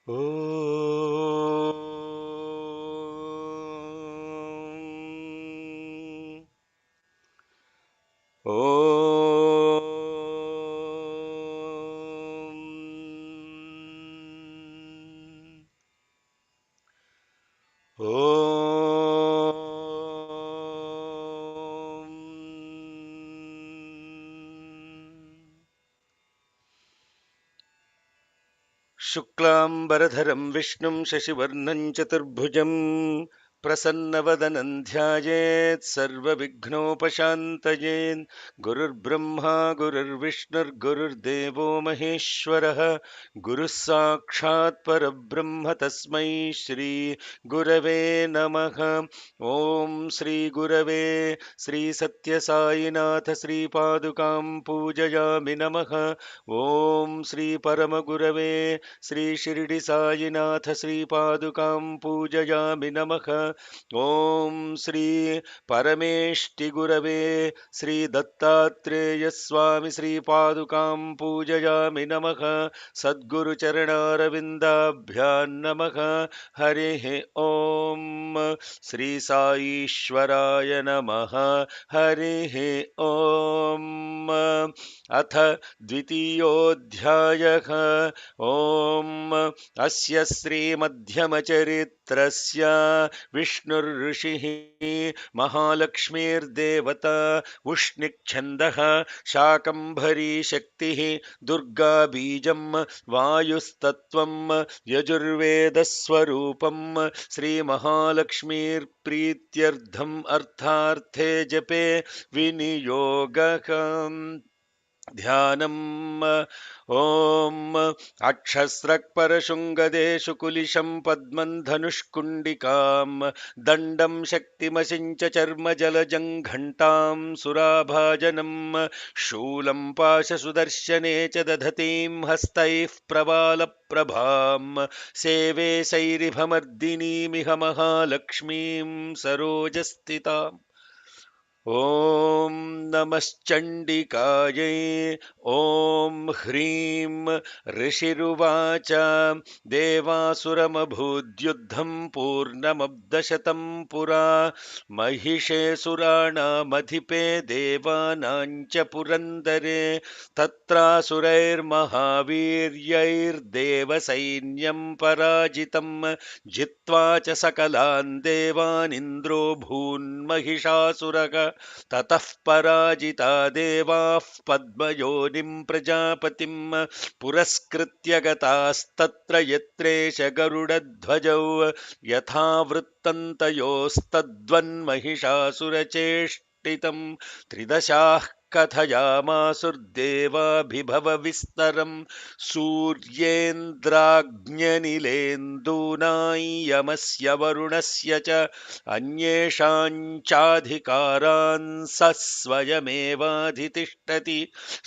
Om. Om. शुक्लांबरधरं विष्णुं शशिवर्णं चतुर्भुजं प्रसन्नवदनं ध्यायेत् सर्वविघ्नोपशान्तये। गुरुर्ब्रह्मा गुरुर्विष्णुर्गुरुर्देवो महेश्वरः गुरुः साक्षात् परब्रह्म तस्मै श्री गुरवे नमः। ॐ श्री गुरवे श्री सत्यसाईनाथ श्रीपादुकां पूजयामि नमः। ॐ श्री परमगुरवे श्री शिरडी साईनाथ श्रीपादुकां पूजयामि नमः। ॐ श्री परमेष्टि गुरवे श्री दत्तात्रेय स्वामी श्रीपादुकां पूजयामि नमः। सद्गुरुचरणारविन्दाभ्यां नमः। हरिः ॐ श्री साईश्वराय नमः। हरिः ॐ। अथ द्वितीयोऽध्यायः। ॐ अस्य श्रीमध्यमचरित्रस्य विष्णुर्ऋषिः महालक्ष्मीर्देवता उष्णिक्छन्दः शाकम्भरी शक्तिः दुर्गा बीजं वायुस्तत्त्वं यजुर्वेदस्वरूपं श्रीमहालक्ष्मीर्प्रीत्यर्थम् अर्थार्थे जपे विनियोगः। ध्यानम्। ॐ अक्षस्रक्परशुङ्गदेषु कुलिशं पद्मं धनुष्कुण्डिकां दण्डं शक्तिमसिं च चर्मजलजं घण्टां सुराभाजनं शूलं पाशसुदर्शने च दधतीं हस्तैः प्रबालप्रभां सेवे सैरिभमर्दिनीमिह महालक्ष्मीं सरोजस्थिताम्। ॐ नमश्चण्डिकायै। ॐ ह्रीं ऋषिरुवाच देवासुरमभूद्युद्धं पूर्णमब्दशतं पुरा महिषे सुराणामधिपे देवानां च पुरन्दरे तत्रासुरैर्महावीर्यैर्देवसैन्यं पराजितं जित्वा च सकलान् देवानिन्द्रो भून्महिषासुरः ततः पराजिता देवाः पद्मयोनिं प्रजापतिं पुरस्कृत्य गतास्तत्र यत्रेश गरुडध्वजौ यथा वृत्तन्तयोस्तद्वन्महिषासुरचेष्टितं त्रिदशाः कथयामासुर्देवाभिभवविस्तरं सूर्येन्द्राग्न्यनिलेन्दूना यमस्य वरुणस्य च अन्येषां चाधिकारान् स स्वयमेवाधितिष्ठति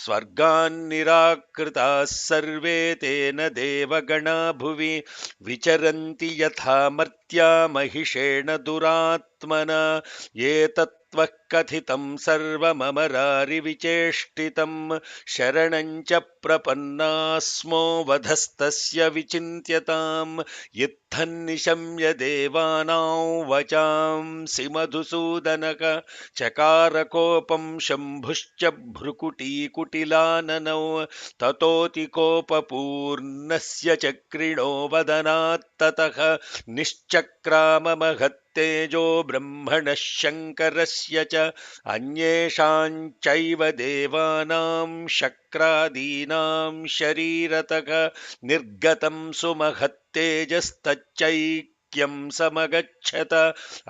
स्वर्गान् निराकृताः सर्वे तेन देवगणा भुवि विचरन्ति यथा मर्त्या महिषेण दुरात्मना एतत् त्वः कथितं सर्वममरारिविचेष्टितं शरणं च प्रपन्नास्मो वधस्तस्य विचिन्त्यताम् इत्थं निशम्य देवानां वचांसि मधुसूदनः चकारकोपं शम्भुश्च भ्रुकुटीकुटिलाननौ ततोऽतिकोपपूर्णस्य चक्रिणो वदनात्ततः निश्चक्राममहत् तेजो ब्रह्मणः शङ्करस्य च अन्येषां चैव देवानां शक्रादीनां शरीरतः निर्गतं सुमहत्तेजस्तच्चैक्यं समगच्छत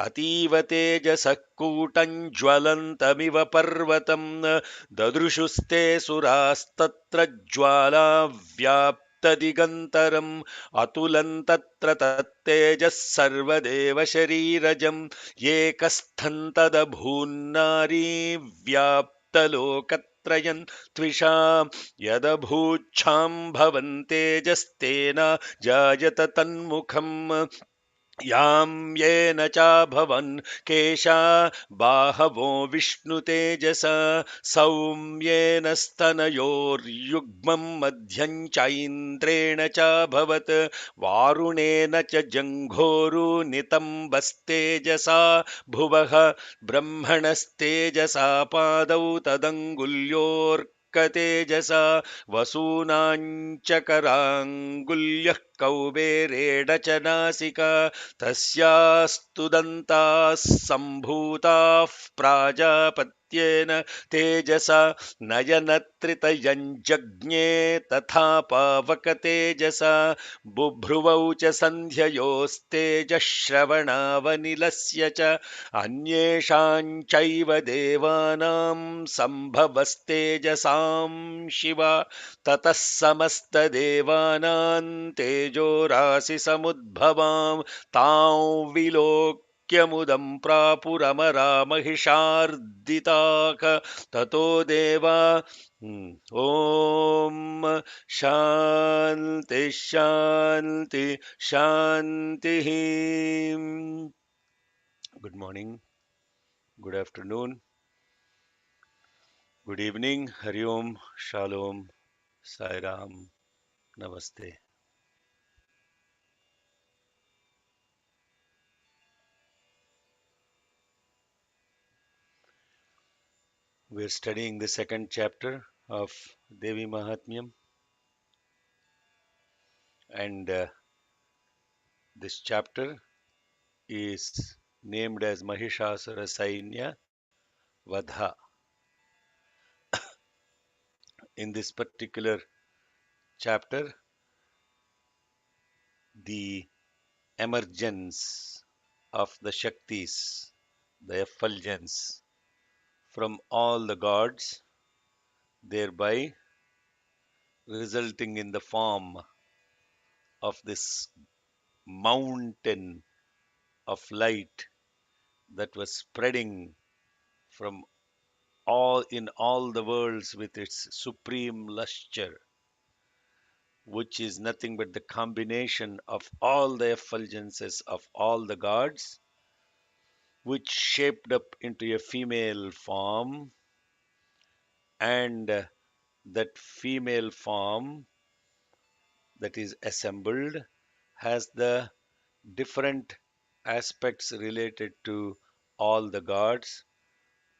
अतीव तेजसः कूटं ज्वलन्तमिव पर्वतं ददृशुस्ते सुरास्तत्र ज्वालाव्याप्तदिगन्तरम् अतुलं तत्र तत्तेजः सर्वदेवशरीरजं एकस्थं तदभून्नारी व्याप्तलोकत्रयं त्विषा यदभूच्छां भवन्तेजस्तेन जायत तन्मुखम् यां येन चाभवन् केशा बाहवो विष्णुतेजसा सौम्येन स्तनयोर्युग्मं मध्यं चैन्द्रेण चाभवत् वारुणेन च जङ्घोरुनितम्बस्तेजसा भुवः ब्रह्मणस्तेजसा पादौ तदङ्गुल्योऽर्कतेजसा वसूनां च कराङ्गुल्यः कौबेरेण च नासिका तस्यास्तु दन्ताः सम्भूताः प्राजापत्येन तेजसा नयनत्रितयञ्जज्ञे तथा पावकतेजसा बुभ्रुवौ च सन्ध्ययोस्तेजः श्रवणावनिलस्य च अन्येषां चैव देवानां सम्भवस्तेजसां शिवा ततः समस्तदेवानां तेजोराशिसमुद्भवां तां विलोक्यमुदं प्रापुरमरा महिषार्दिताक ततो देवा ॐ शान्ति शान्ति शान्तिः. Good morning, good afternoon, good evening, Hari Om, Shalom, Sai Ram, Namaste. We are studying the second chapter of Devi Mahatmyam, and this chapter is named as Mahishasura Sainya Vadha. In this particular chapter, the emergence of the Shaktis, the effulgence from all the gods, thereby resulting in the form of this mountain of light that was spreading from all the worlds with its supreme lustre, which is nothing but the combination of all the effulgences of all the gods, which shaped up into a female form, and that female form that is assembled has the different aspects related to all the gods.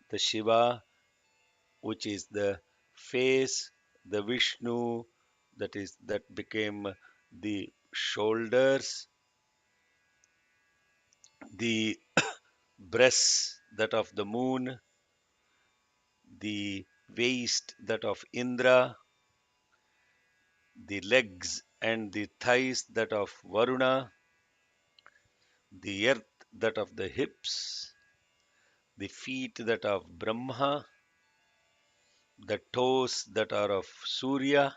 The Shiva, which is the face, the Vishnu, that became the shoulders, the breasts that of the moon, the waist that of Indra, the legs and the thighs that of Varuna, the earth that of the hips, the feet that of Brahma, the toes that are of Surya,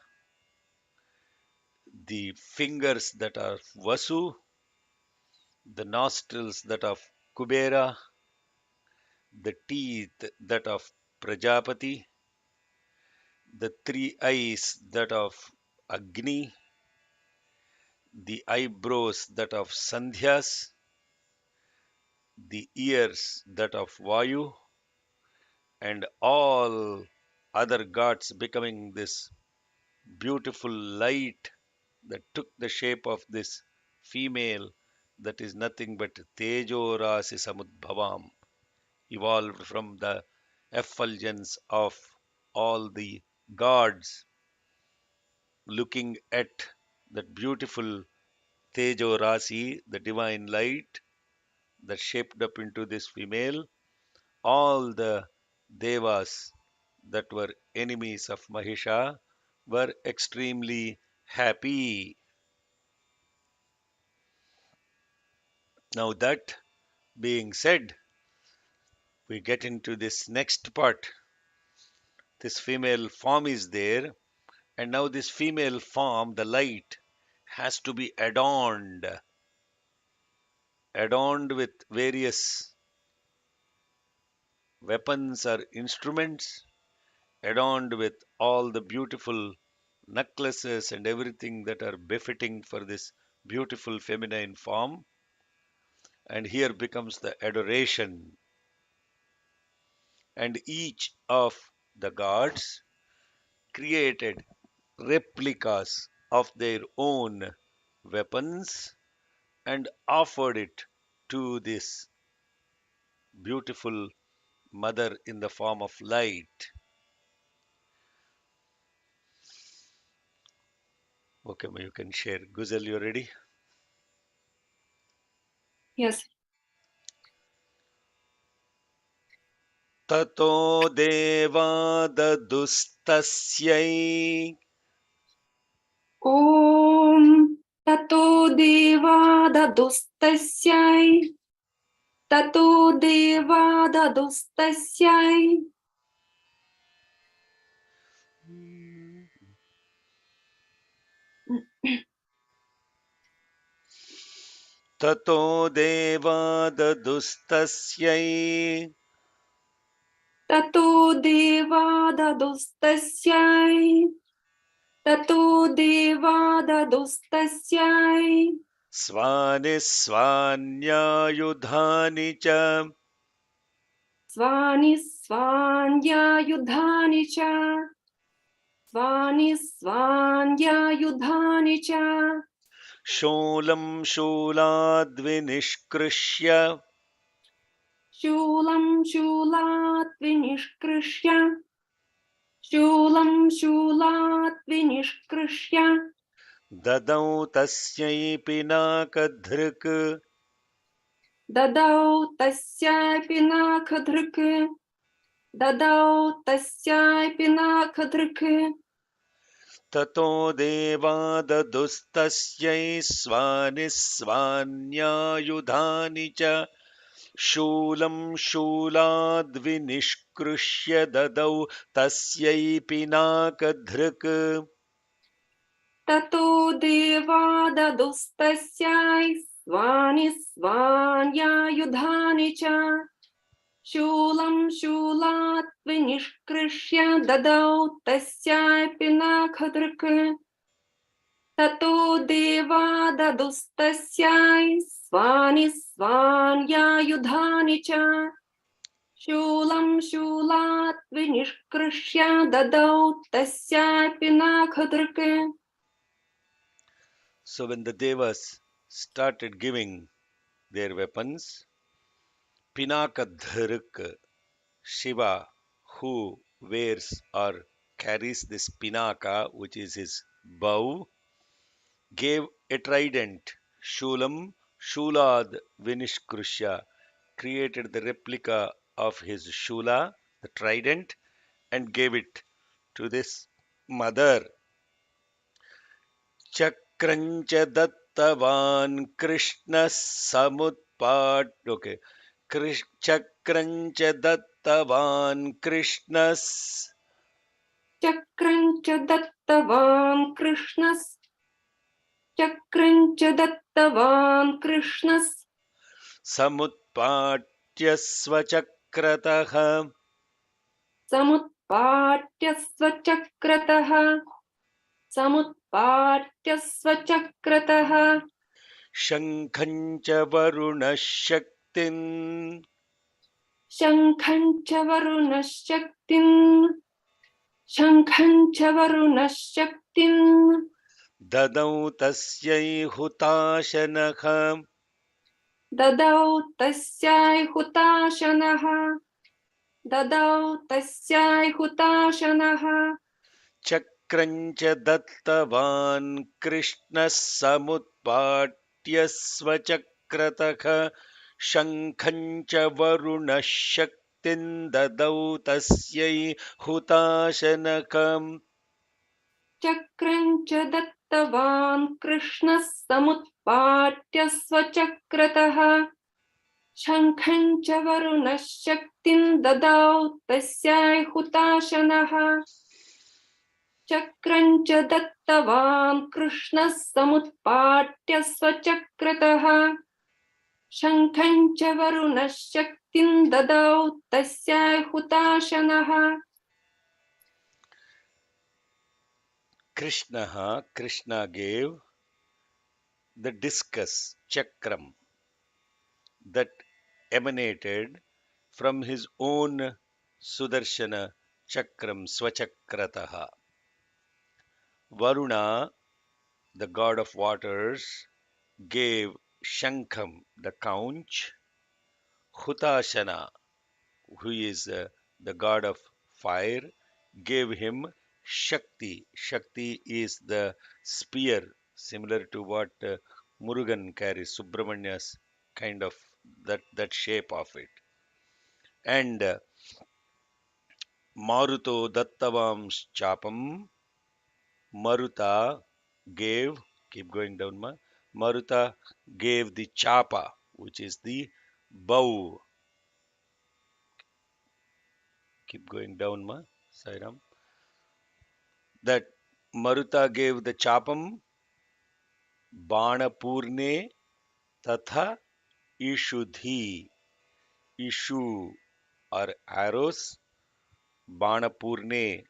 the fingers that are Vasu, the nostrils that of Kubera, the teeth that of Prajapati, the three eyes that of Agni, the eyebrows that of Sandhyas, the ears that of Vayu, and all other gods becoming this beautiful light that took the shape of this female that is nothing but Tejo Rasi Samudbhavam, evolved from the effulgence of all the gods, looking at that beautiful Tejo Rasi, the divine light that shaped up into this female. All the devas that were enemies of Mahisha were extremely happy. Now, that being said, we get into this next part. This female form is there, and now this female form, the light, has to be adorned with various weapons or instruments, adorned with all the beautiful necklaces and everything that are befitting for this beautiful feminine form. And here becomes the adoration. And each of the gods created replicas of their own weapons and offered it to this beautiful mother in the form of light. Okay, you can share. Guzel, you ready? Yes. ततो देवा ददुस्तस्यै ॐ ततो देवा ददुस्तस्यै ततो देवा ददुस्तस्यै ततो देवा ददुस्तस्यै ततो देवा ददुस्तस्यै ततो देवा ददुस्तस्यै स्वानि स्वान्यायुधानि च स्वानि स्वान्यायुधानि च स्वानि स्वान्यायुधानि च शूलं शूलाद्विनिष्कृष्य शूलं शूलात् विनिष्कृष्य शूलं शूलात् विनिष्कृष्य ददौ तस्यै पिनाकधृक् ददौ तस्यै पिनाकधृक् ददौ तस्यै पिनाकधृक् ततो देवा ददुस्तस्यै स्वानि स्वान्यायुधानि च शूलं शूलाद्विनिष्कृष्य ददौ तस्यै पिनाकधृक् ततो देवा ददुस्तस्यै स्वानि स्वान्यायुधानि च शूलं शूलात् विनिष्कृष्य ददौ तस्यै पिनाकधृक् ततो देवा ददुस्तस्यै स्वानि स्वान्यायुधानि च शूलं शूलात् विनिष्कृष्य ददौ तस्यै पिनाकधृक्. So when the devas started giving their weapons, Pinakadharak, Shiva, who wears or carries this Pinaka, which is his bow, gave a trident, Shulam, Shulad Vinishkrusha, created the replica of his Shula, the trident, and gave it to this mother. चक्रञ्च दत्तवान् कृष्णः समुत्पाट okay चक्रञ्च दत्तवान् कृष्णः चक्रं च दत्तवान् कृष्णः चक्रं च दत्तवान् कृष्णः समुत्पाट्य स्वचक्रतः समुत्पाट्य स्वचक्रतः समुत्पाट्य स्वचक्रतः शङ्खं च वरुणः शक्तिन् शङ्खं च वरुणः शक्तिम् शङ्खं च वरुणः शक्तिम् ददौ तस्यै हुताशनः ददौ तस्यै हुताशनः ददौ तस्यै हुताशनः चक्रं च दत्तवान् कृष्णः समुत्पाट्य स्वचक्रतः शङ्खं च वरुणः शक्तिं ददौ तस्यै हुताशनकम् चक्रं च दत्तवान् कृष्णः समुत्पाट्य स्वचक्रतः शङ्खं च वरुणः शक्तिं ददौ तस्यै हुताशनः चक्रं च दत्तवान् कृष्णः समुत्पाट्य स्वचक्रतः शङ्खं च वरुणः शक्तिं ददौ तस्यै हुताशनः. Krishna gave the discus, chakram, that emanated from his own Sudarshana Chakram Swachakrataha. Varuna, the god of waters, gave Shankham, the conch. Hutashana, who is the god of fire, gave him Shakti. Shakti is the spear, similar to what Murugan carries, Subramania's kind of that shape of it. And Maruto Dattavam Chapam, Maruta gave, keep going down, ma. Maruta gave the chapa, which is the bow. Keep going down, ma. Sairam. That Maruta gave the chapam, Banapurne Tatha Ishudhi. Ishu are arrows, Banapurne,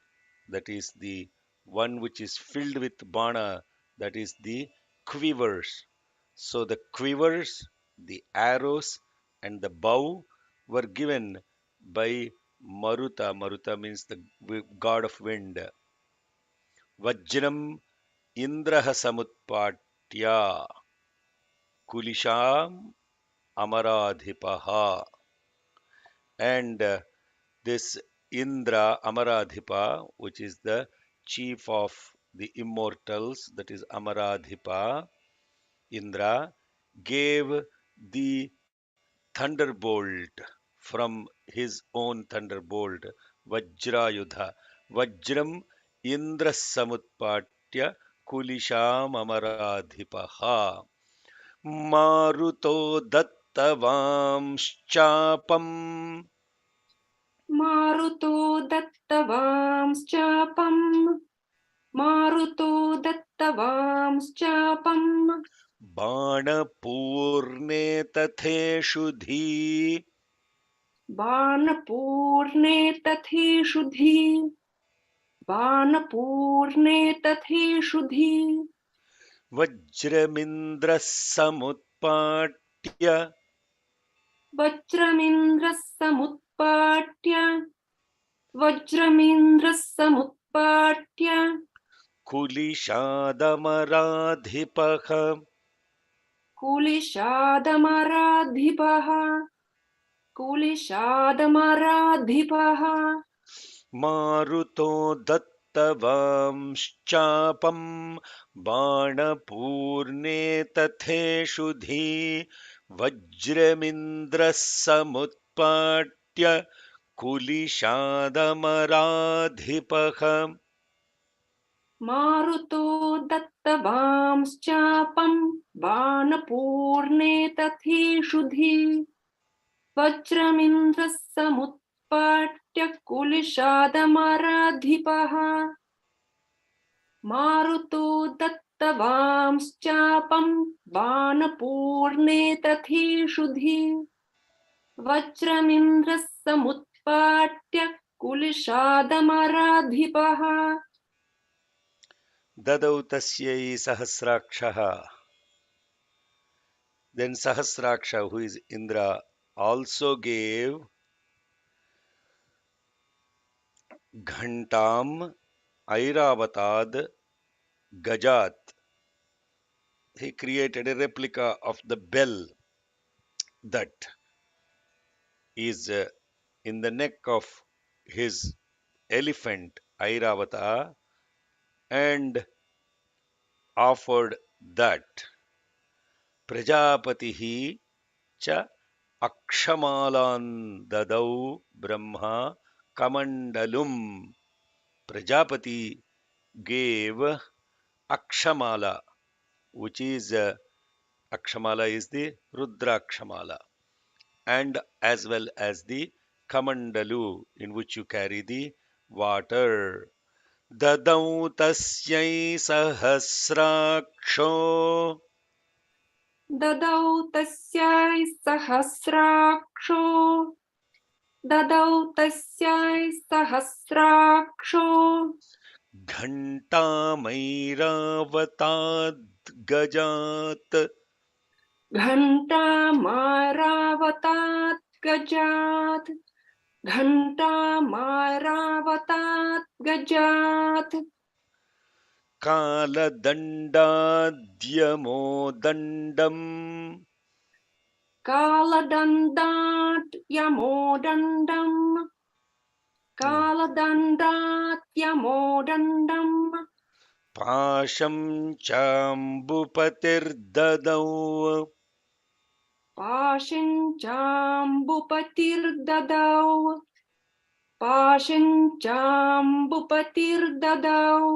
that is the one which is filled with Bana, that is the quivers. So the quivers, the arrows, and the bow were given by Maruta. Maruta means the god of wind. Vajram Indraha Samutpatya Kulisham Amaradhipaha. And this Indra Amaradhipa, which is the chief of the immortals, that is Amaradhipa, Indra, gave the thunderbolt from his own thunderbolt, Vajrayudha. Vajram Indra Samutpatya Kulisham Amaradhipaha. Maruto Dattavamschapam. मारुतो दत्तवांश्चापम् मारुतो दत्तवांश्चापम् बाणपूर्णे तथेषुधी बाणपूर्णे तथेषुधी बाणपूर्णे तथेषुधी वज्रमिन्द्रः समुत्पाट्य वज्रमिन्द्रः समुत्पाट्य वज्रमिन्द्रः समुत्पाट्य कुलिशादमराधिपः कुलिशादमराधिपः कुलिशादमराधिपः मारुतो दत्तवांश्चापं बाणपूर्णे तथेषुधी वज्रमिन्द्रः समुत्पाट्य कुलिशादमराधिपः मारुतो दत्तवांश्चापम् बाणपूर्णे तथेषुधी वज्रमिन्द्रः समुत्पाट्य कुलिशादमराधिपः मारुतो दत्तवांश्चापम् बाणपूर्णे तथेषुधी वज्रमिन्द्रः समुत्पाट्य कुलिशादमराधिपः ददौ तस्यै सहस्राक्षः. Then Sahasraksha, who is Indra, also gave Ghantam Airavatad Gajat. He created a replica of the bell that is in the neck of his elephant Airavata and offered that. Prajapatihi cha Akshamalan Dadau Brahma Kamandalum. Prajapati gave Akshamala, which is Akshamala is the Rudrakshamala, and as well as the Kamandalu, in which you carry the water. Dadau tasyai sahasraksho. ददौ तस्यै सहस्राक्षो ददौ तस्यै सहस्राक्षो Ghantamairavataad Gajat. घण्टामारावताद्गजात् घण्टामारावतात् गजात् घण्टामारावतात् गजात् कालदण्डाद्यमोदण्डम् कालदण्डात् यमोदण्डम् कालदण्डात् यमोदण्डम् पाशं चाम्बुपतिर्ददौ पाशिञ्चाम्बुपतिर्ददौ पाशिञ्चाम्बुपतिर्ददौ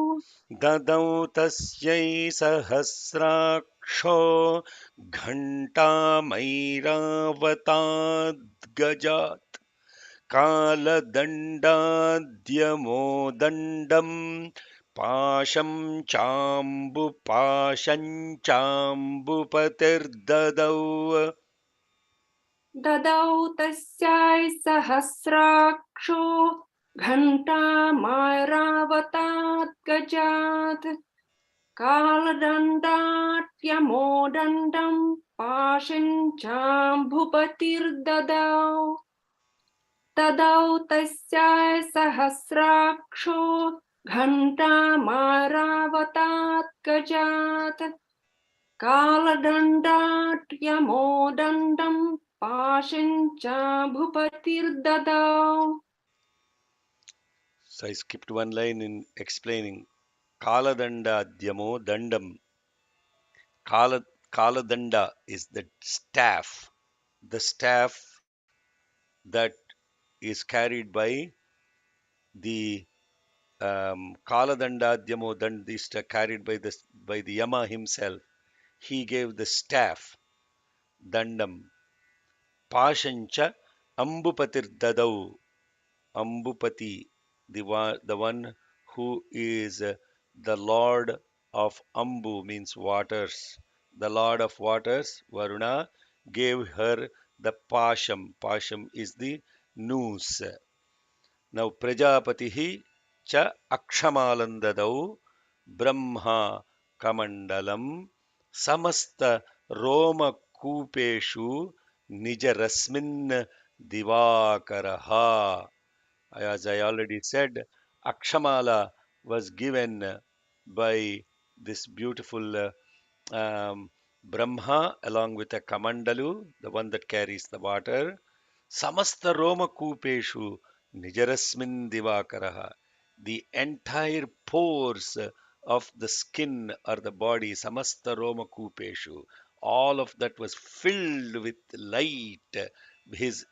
ददौ तस्यै सहस्राक्षो घण्टामैरावताद्गजात् कालदण्डाद्यमोदण्डम् पाशं चाम्बुपतिर्ददौ ददौ तस्यै सहस्राक्षो घण्टामारावतात् गजात् कालदण्डात् यमोदण्डम् पाशिञ्चाम्बुपतिर्ददौ ददौ तस्यै सहस्राक्षो घण्टामारावतात् गजात् कालदण्डात् यमोदण्डम् पाशिञ्चाम्बुपतिर्ददौ. So I skipped one line in explaining Kaladandadhyamo Dandam. Kala, Kaladanda is the staff that is carried by the Kaladandadhyamo Dandista carried by the Yama himself. He gave the staff, Dandam, Pashancha, Ambupatir Dadau, Ambupati, the one who is the Lord of Ambu means waters. The Lord of waters, Varuna, gave her the Pasham. Pasham is the noose. Now Prajapatihi cha Akshamalandadau Brahma Kamandalam Samasta Roma Kupeshu Nijarasmin Divakaraha. As I already said, Akshamala was given by this beautiful Brahma along with a Kamandalu, the one that carries the water. Samasta Roma Kupeshu Nijarasmin Divakaraha. The entire pores of the skin or the body, Samasta Roma Kupeshu, all of that was filled with light. His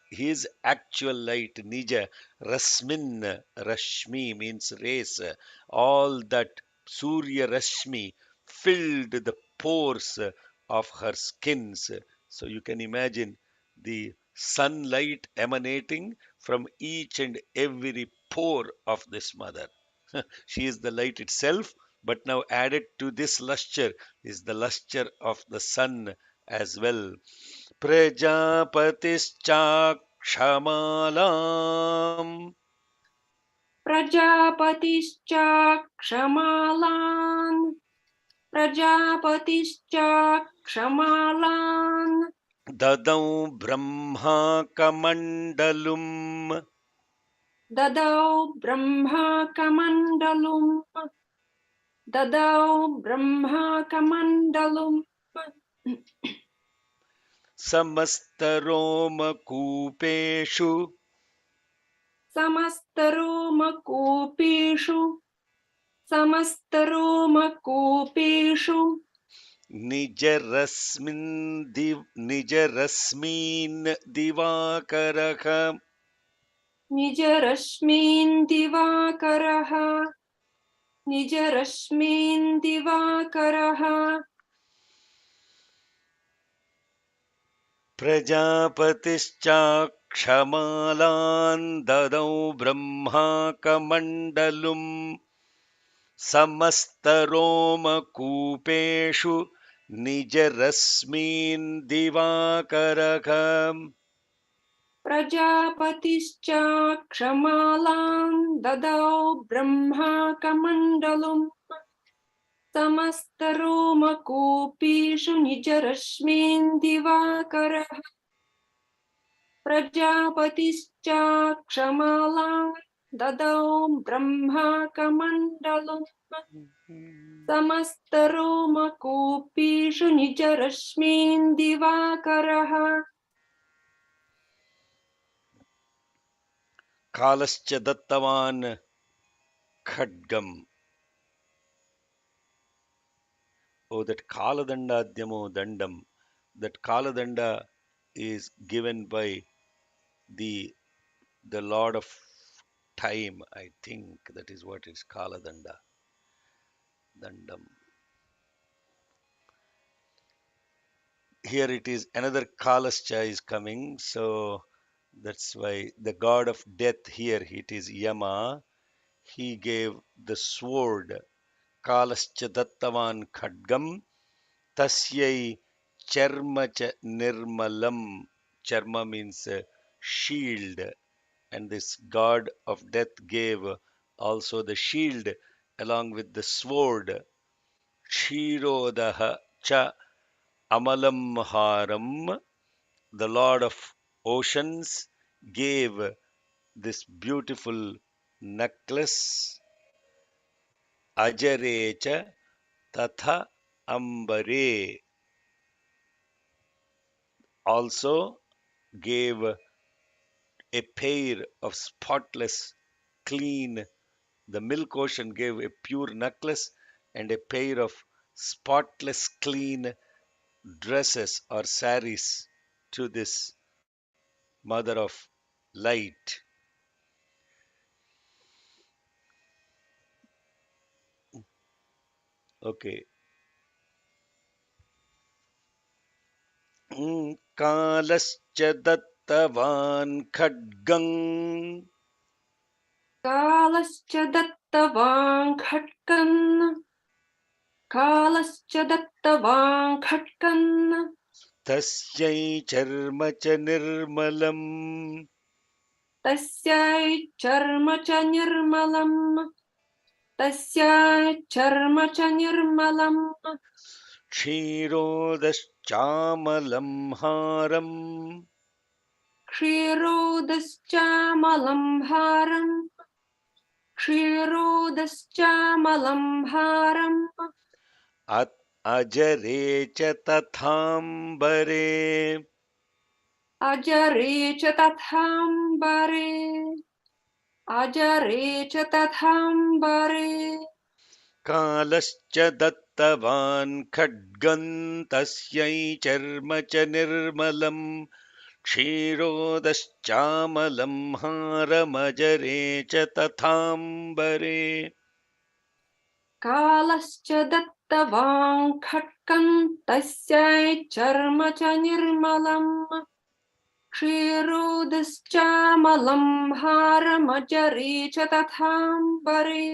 actual light, Nija, Rasmin, Rashmi means rays. All that Surya Rashmi filled the pores of her skins. So you can imagine the sunlight emanating from each and every pore of this mother. She is the light itself, but now added to this lustre is the lustre of the sun as well. Prajapatischakshamalam प्रजापतिश्चाक्षमालान् प्रजापतिश्चाक्षमालान् dadau brahma kamandalum. ददौ ब्रह्माकमण्डलुम् ददौ ब्रह्माकमण्डलुम् समस्तरोमकूपेषु समस्तरोमकूपेषु समस्तरोमकूपेषु निजरश्मीन् दिवाकरः निजरश्मीन् दिवाकरः निजरश्मीन् दिवाकरः प्रजापतिश्चाक्षमालान् ददौ ब्रह्माकमण्डलुम् समस्तरोमकूपेषु निजरश्मीन् दिवाकरः प्रजापतिश्चाक्षमालान् ददौ ब्रह्माकमण्डलुम् समस्तरोमकूपेषु निजरश्मीन् दिवाकरः प्रजापतिश्चाक्षमालान् ददौ ब्रह्माकमण्डलम् समस्तरोमकूपीषु निजरश्मीन् दिवाकरः Kalascha dattavan khadgam. Oh, that Kaladandadhyamo dandam. That Kaladanda is given by the the Lord of Time. I think that is what is Kaladanda dandam. Here it is another Kalascha is coming. So that's why the god of death here it is Yama. He gave the sword. Kalascha dattavan khadgam tasyai charma cha nirmalam. Charma means shield, and this god of death gave also the shield along with the sword. Kshirodaha cha amalam haram. The lord of oceans gave this beautiful necklace. Ajarecha tatha ambare also gave a pair of spotless, clean. The milk ocean gave a pure necklace and a pair of spotless, clean dresses or saris to this mother of light. Okay. कालश्च दत्तवान् खड्गम् कालश्च दत्तवान् खट्कन् कालश्च दत्तवान् खट्कन् तस्यै चर्म च निर्मलम् तस्यै चर्म च निर्मलम् तस्यै चर्म च निर्मलम् क्षीरोदश्चामलं हारम् क्षीरोदश्चामलं भारम् क्षीरोदश्चामलं भारम् अजरे च तथाम्बरे अजरे च तथाम्बरे अजरे च तथाम्बरे कालश्च दत्तवान् खड्गम् तस्यै चर्म च निर्मलम् क्षीरोदश्चामलं हारमजरे च तथाम्बरे कालश्च दत्तवान् खट्कं तस्यै चर्म च निर्मलम् क्षीरोदश्चामलं हारमजरे च तथाम्बरे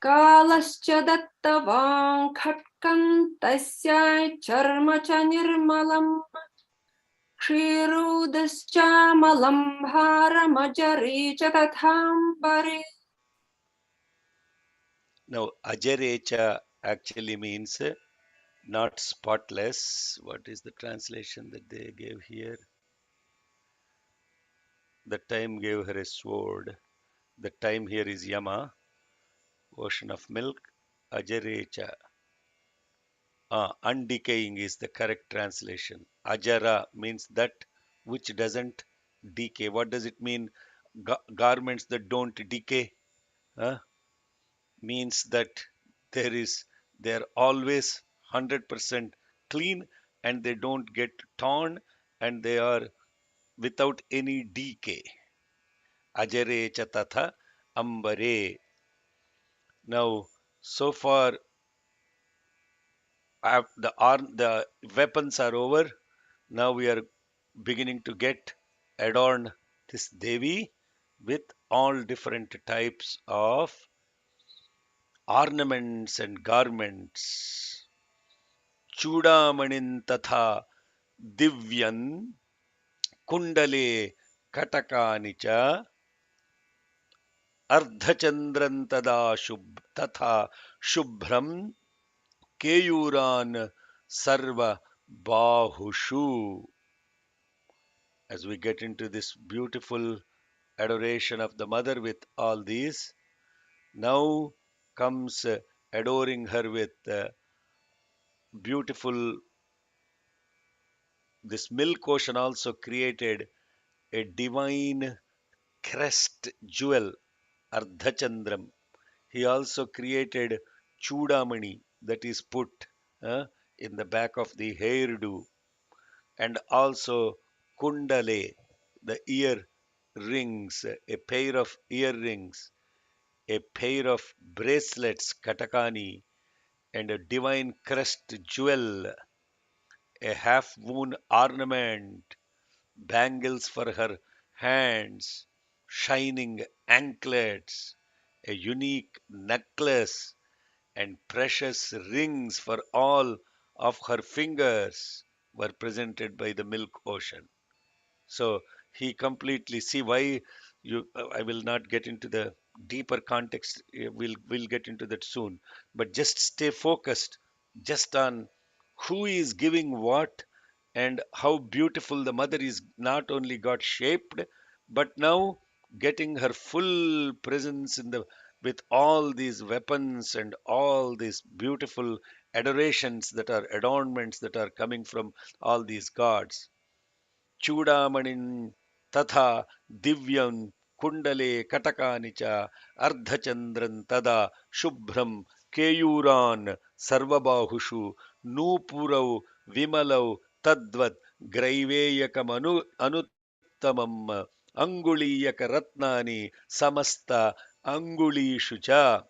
कालश्च दत्तवान् खट्कं तस्यै चर्म च निर्मलम् क्षीरोदश्चामलं भारमजरे च तथाम्बरे Now, Ajarecha actually means not spotless. What is the translation that they gave here? The time gave her a sword. The time here is Yama, ocean of milk. Ajarecha. Undecaying is the correct translation. Ajara means that which doesn't decay. What does it mean? Garments that don't decay. Huh? Means that there is they're always 100% clean and they don't get torn and they are without any decay. Ajare cha tatha ambare. Now, so far the weapons are over. Now we are beginning to get adorn this Devi with all different types of ornaments and garments. Chudamanin tatha divyan कुण्डले कटकानि च अर्धचन्द्रं तथा शुभ्रं केयूरान् सर्वबाहुषु. As we get into this beautiful adoration of the mother with all these, now comes adoring her with beautiful. This milk ocean also created a divine crest jewel, Ardhachandram. He also created Chudamani, that is put uh, in the back of the hairdo, and also Kundale, the ear rings, a pair of earrings, a pair of bracelets, Katakani, and a divine crest jewel, a half moon ornament, bangles for her hands, shining anklets, a unique necklace, and precious rings for all of her fingers were presented by the milk ocean. So he completely see why you. I will not get into the deeper context. We'll get into that soon. But just stay focused, just on who is giving what and how beautiful the mother is. Not only got shaped, but now getting her full presence in the with all these weapons and all these beautiful adorations that are adornments that are coming from all these gods. Chudamanin tatha divyam kundale katakani cha ardhachandran tada shubhram keyuran sarvabahushu nupurau vimalau tadvat graiveyakam anuttamam anguliyaka ratnani samasta angulishu cha.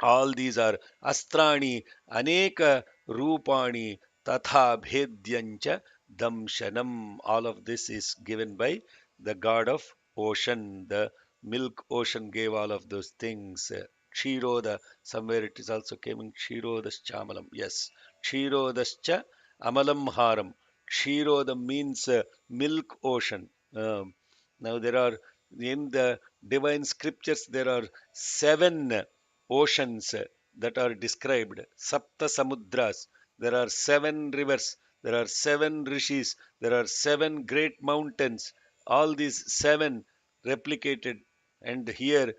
All these are astrani aneka rupani tatha bhedyancha damshanam. All of this is given by the god of ocean. The milk ocean gave all of those things. Kshiroda, somewhere it is also coming Kshirodascha Yes, Kshirodascha Amalam Haram. Kshiroda means milk ocean. Now there are in the divine scriptures there are seven oceans that are described. Sapta Samudras. There are seven rivers. There are seven rishis. There are seven great mountains. All these seven replicated. And here,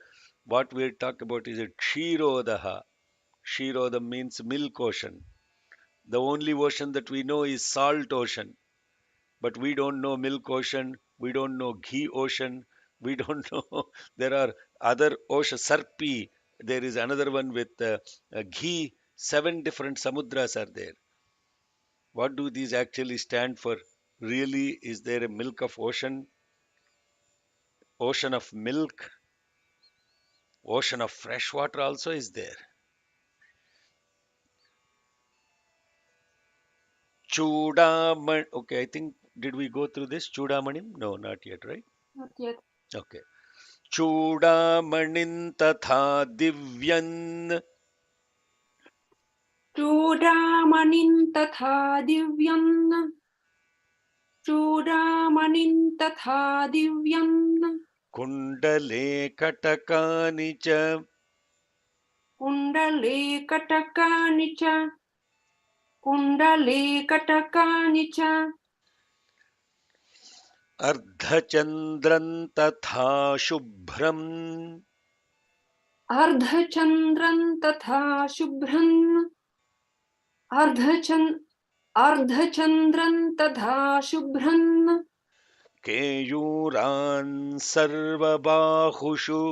what we talk about is a Kshirodaha. Kshiroda means milk ocean. The only ocean that we know is salt ocean, but we don't know milk ocean, we don't know ghee ocean, we don't know. There are other oceans, Sarpi, there is another one with ghee. Seven different samudras are there. What do these actually stand for? Really, is there a milk of ocean, ocean of milk, ocean of fresh water also is there? Chudaman. Okay, I think did we go through this Chudamanim? No, not yet, right? Not yet. Okay. Chudamanin tatha divyan चूडामणिं तथा दिव्यम् चूडामणिं तथा दिव्यम् कुण्डले कटकानि च कुण्डले कटकानि च कुण्डले कटकानि च अर्धचन्द्रं तथा शुभ्रम् अर्धचन्द्रं तथा शुभ्रम् अर्धचन्द्रं तथा शुभ्रम् केयूरान् सर्वबाहुषु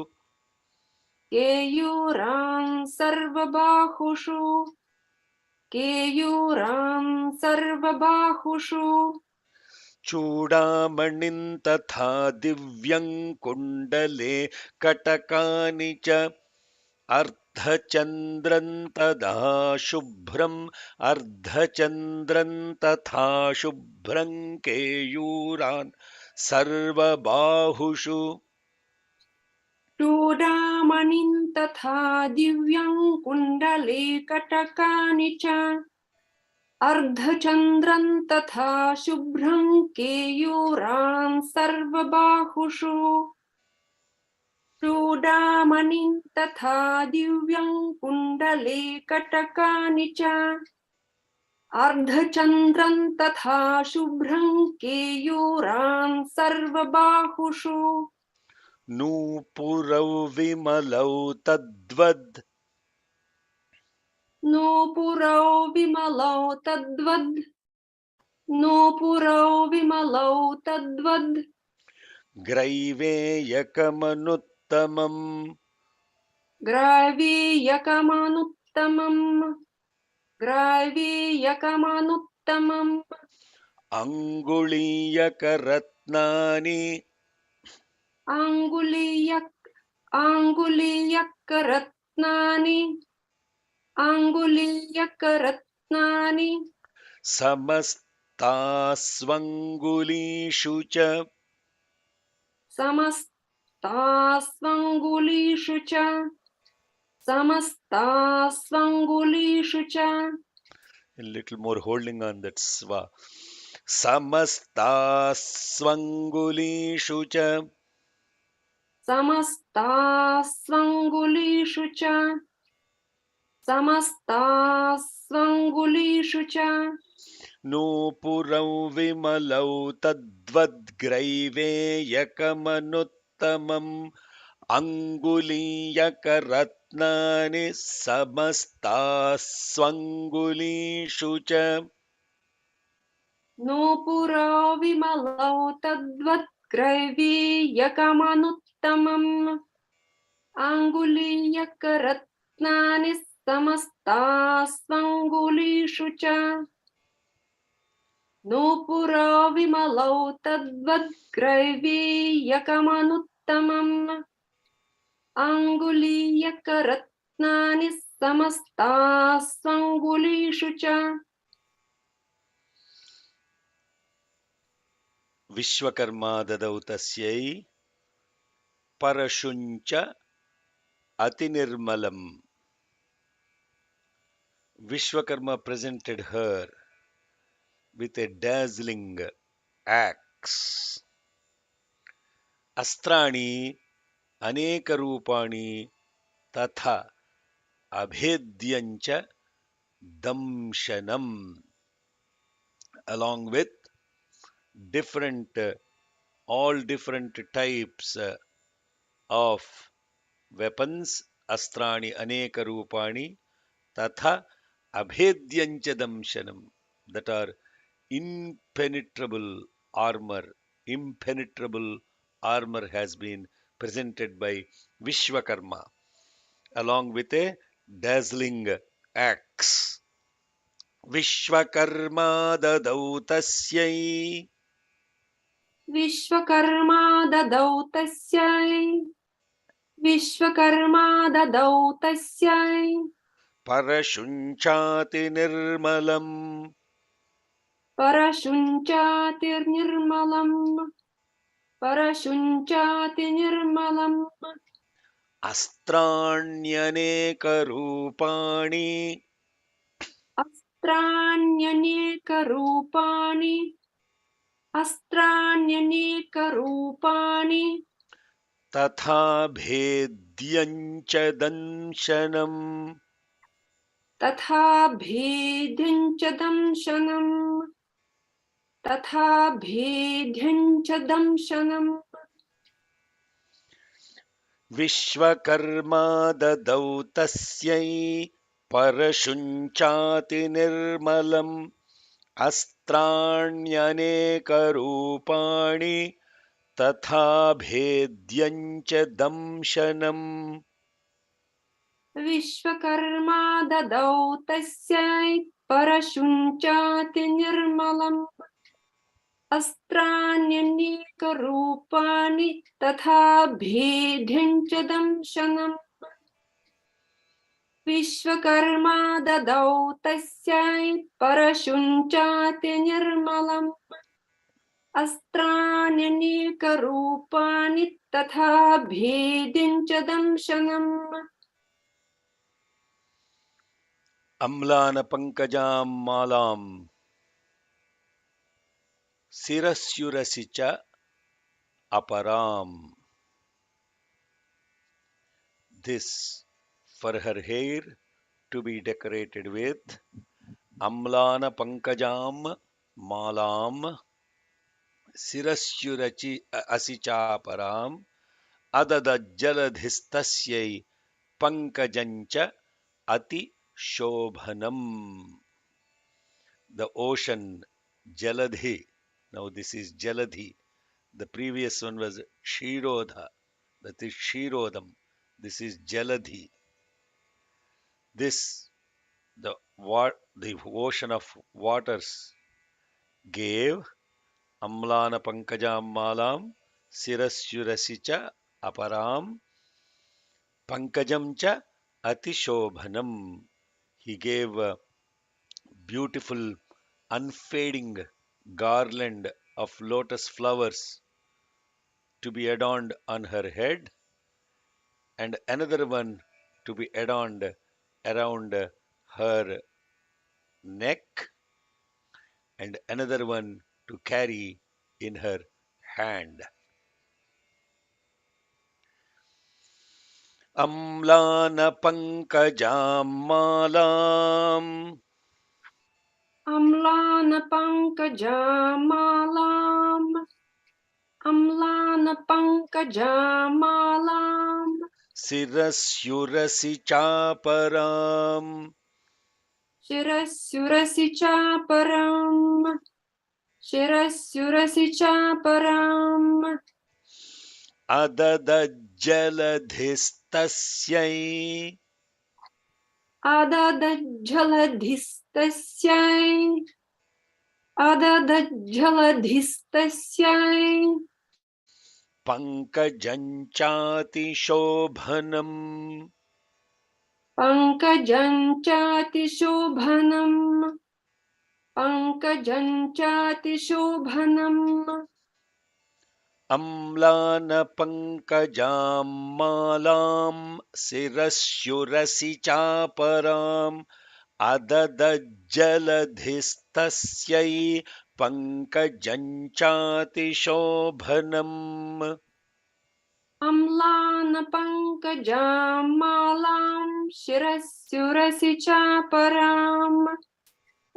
केयूरान् सर्वबाहुषु केयूरान् सर्वबाहुषु चूडामणिं तथा दिव्यं कुण्डले कटकानि च अर्धचन्द्रं तथा शुभ्रम् अर्धचन्द्रं तथा शुभ्रं केयूरान् सर्वबाहुषु चूडामणिं तथा दिव्यं कुण्डले कटकानि च अर्धचन्द्रं तथा शुभ्रं केयूरान् सर्वबाहुषु चूडामणिं तथा दिव्यं कुण्डले कटकानि च अर्धचन्द्रं तथा शुभ्रं केयूरान् सर्वबाहुषु नूपुरौ विमलौ तद्वद् नूपुरौ विमलौ तद्वद् नूपुरौ विमलौ तद्वद् ग्रैवेयकमनुत्तमम् ग्रावीयकमनुत्तमम् ग्रावीयकमनुत्तमम् अङ्गुलीयकरत्नानि आङ्गुलीयकरत्नानि आङ्गुलीयकरत्नानि समस्तास्वङ्गुलीषु च समस्तास्वङ्गुलीषु च समस्तास्वङ्गुलीषु च a little more holding on that swa समस्तास्वङ्गुलीषु च समस्तास्वङ्गुलीषु च समस्तास्वङ्गुलीषु च नूपुरौ विमलौ तद्वद्ग्रैवेयकमनुत्तमम् अङ्गुलीयकरत्नानि समस्तास्वङ्गुलीषु च नूपुरो विमलौ तद्वद्ग्रैवीयकमनुत्तमम् आङ्गुलीयकरत्नानि समस्तास्वङ्गुलीषु च नूपुरो विमलौ तद्वद्ग्रैवीयकमनुत्तमम् आङ्गुलीयकरत्नानि समस्तास्वङ्गुलीषु च विश्वकर्मा ददौ तस्यै परशुञ्च अतिनिर्मलम्. Vishwakarma presented her with a dazzling axe. Astrani anekarupani tatha abhedyancha damshanam, along with different all different types of weapons. Astrani anekarupani tatha abhedyancha damshanam, that are impenetrable armor. Impenetrable armor has been presented by Vishwakarma along with a dazzling axe. Vishwakarma dadau tasyai Vishwakarma ददौ तस्यै विश्वकर्मा ददौ तस्यै parashunchati nirmalam परशुञ्चातिर्निर्मलम् परशुञ्चातिनिर्मलम् astranyane अस्त्राण्यनेकरूपाणि अस्त्राण्यनेकरूपाणि tatha bhedyancha danshanam. तथा भेद्यं च दंशनम् तथा भेद्यं च दंशनम् विश्वकर्मा ददौ तस्यै परशुञ्चाति निर्मलम् अस्त्राण्यनेकरूपाणि तथा भेद्यं च दंशनम्. विश्वकर्मा ददौ तस्यै परशुञ्चातिनिर्मलम् अस्त्राण्यनेकरूपाणि तथा भेद्यं च दंशनम् विश्वकर्मा ददौ तस्यै परशुञ्चातिनिर्मलम् अस्त्राण्यनेकरूपाणि तथा भेद्यं च दंशनम् अम्लानपङ्कजां मालां शिरस्युरसि च अपराम्. This for her hair to be decorated with Amlana Pankajam Malam, Sirashyurachi asichaparam adadajjaladhistasyai pankajancha ati shobhanam. The ocean, Jaladhi. Now this is Jaladhi. The previous one was Kshirodha. That is Kshirodam. This is Jaladhi. This, the ocean of waters gave Amlana Pankajam Malam Sirasyurasicha Aparam Pankajam cha Atishobhanam. He gave a beautiful unfading garland of lotus flowers to be adorned on her head, and another one to be adorned around her neck, and another one to carry in her hand. Amlana pankajam अम्लानपङ्कजामालाम् अम्लानपङ्कजामालाम् sirasyurasi chaparam शिरस्युरसि चापरम् शिरस्युरसि चापरम् adadajjaladhistasyai अददज्जलधिस्तस्यै अददज्जलधिस्तस्यै pankajanchati shobhanam. पङ्कजं चातिशोभनम् पङ्कजं चातिशोभनम् Amlana pankajam sirasyurasi chaparam adadajjaladhistasyai pankajanchati shobhanam. अम्लानपङ्कजामालां शिरस्युरसि चापराम्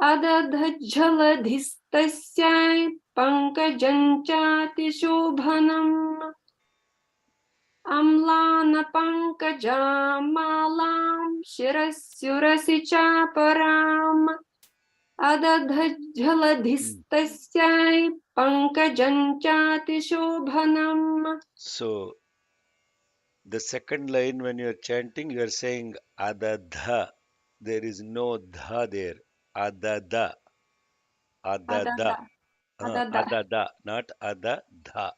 अदधज्जलधिस्तस्यै पङ्कजं चातिशोभनम् अम्लानपङ्कजामालां शिरस्युरसि चापराम् अदधज्जलधिस्तस्यै पङ्कजं चातिशोभनम् So the second line when you are chanting, you are saying adadha. There is no dha there. Adada, अदद adada, अदद adada, not adadha.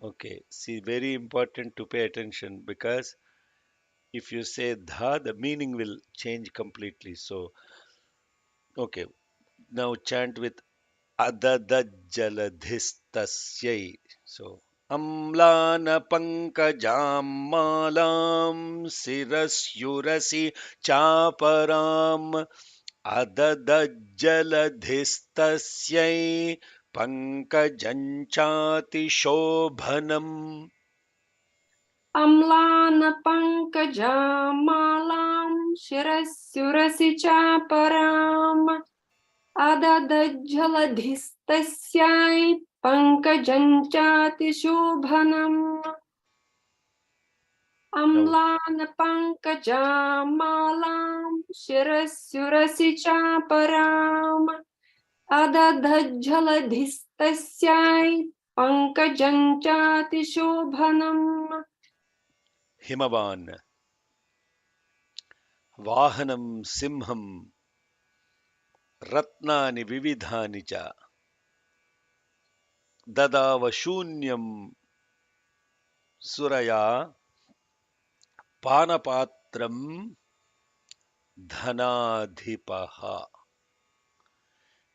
Okay, see, very important to pay attention because if you say dha, the meaning will change completely. So, okay, now chant with adadajjaladhistasyai. So, amlana pankajam malam sirasyurasi chaparam adadajjaladhistasyai pankajanchati shobhanam. अम्लानपङ्कजामालां शिरस्युरसि चापराम् अददज्जलधिस्तस्यै पङ्कजं चातिशोभनम् Now, अम्लानपङ्कजामालां शिरस्युरसि चापराम् अदधज्जलधिस्तस्यै पङ्कजं चातिशोभनम् Himavan, Vahanam Simham, Ratnani Vividhani cha, Dadava Shunyam Suraya, Panapatram Dhanadhipaha.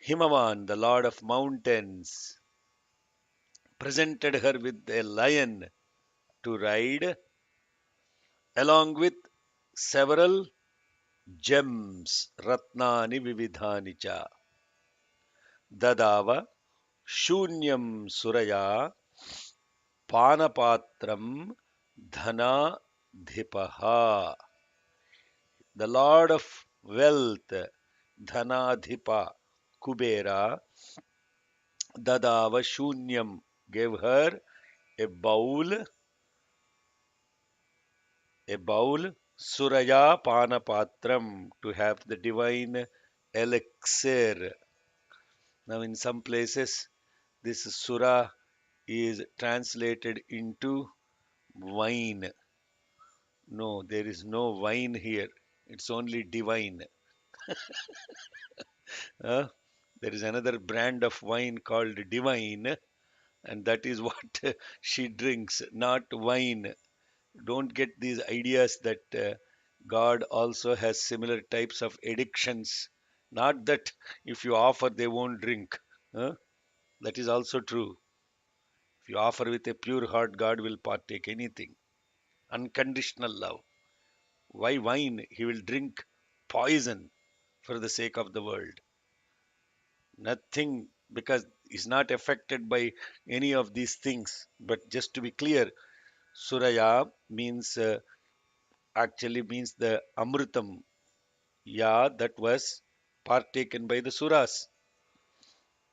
Himavan, the lord of mountains, presented her with a lion to ride, along with several gems, Ratnani Vividhani cha, Dadava Shunyam Suraya, Panapatram Dhana Dhipaha. The Lord of Wealth, Dhanadhipa, Kubera, Dadava Shunyam, gave her a bowl, a bowl, Suraya Panapatram, to have the divine elixir. Now, in some places, this Sura is translated into wine. No, there is no wine here. It's only divine. Uh, there is another brand of wine called divine, and that is what she drinks, not wine. Don't get these ideas that God also has similar types of addictions. Not that if you offer, they won't drink. Huh? That is also true. If you offer with a pure heart, God will partake anything. Unconditional love. Why wine? He will drink poison for the sake of the world. Nothing, because he's not affected by any of these things. But just to be clear, Suraya means actually means the Amritam. Yeah, that was partaken by the Suras.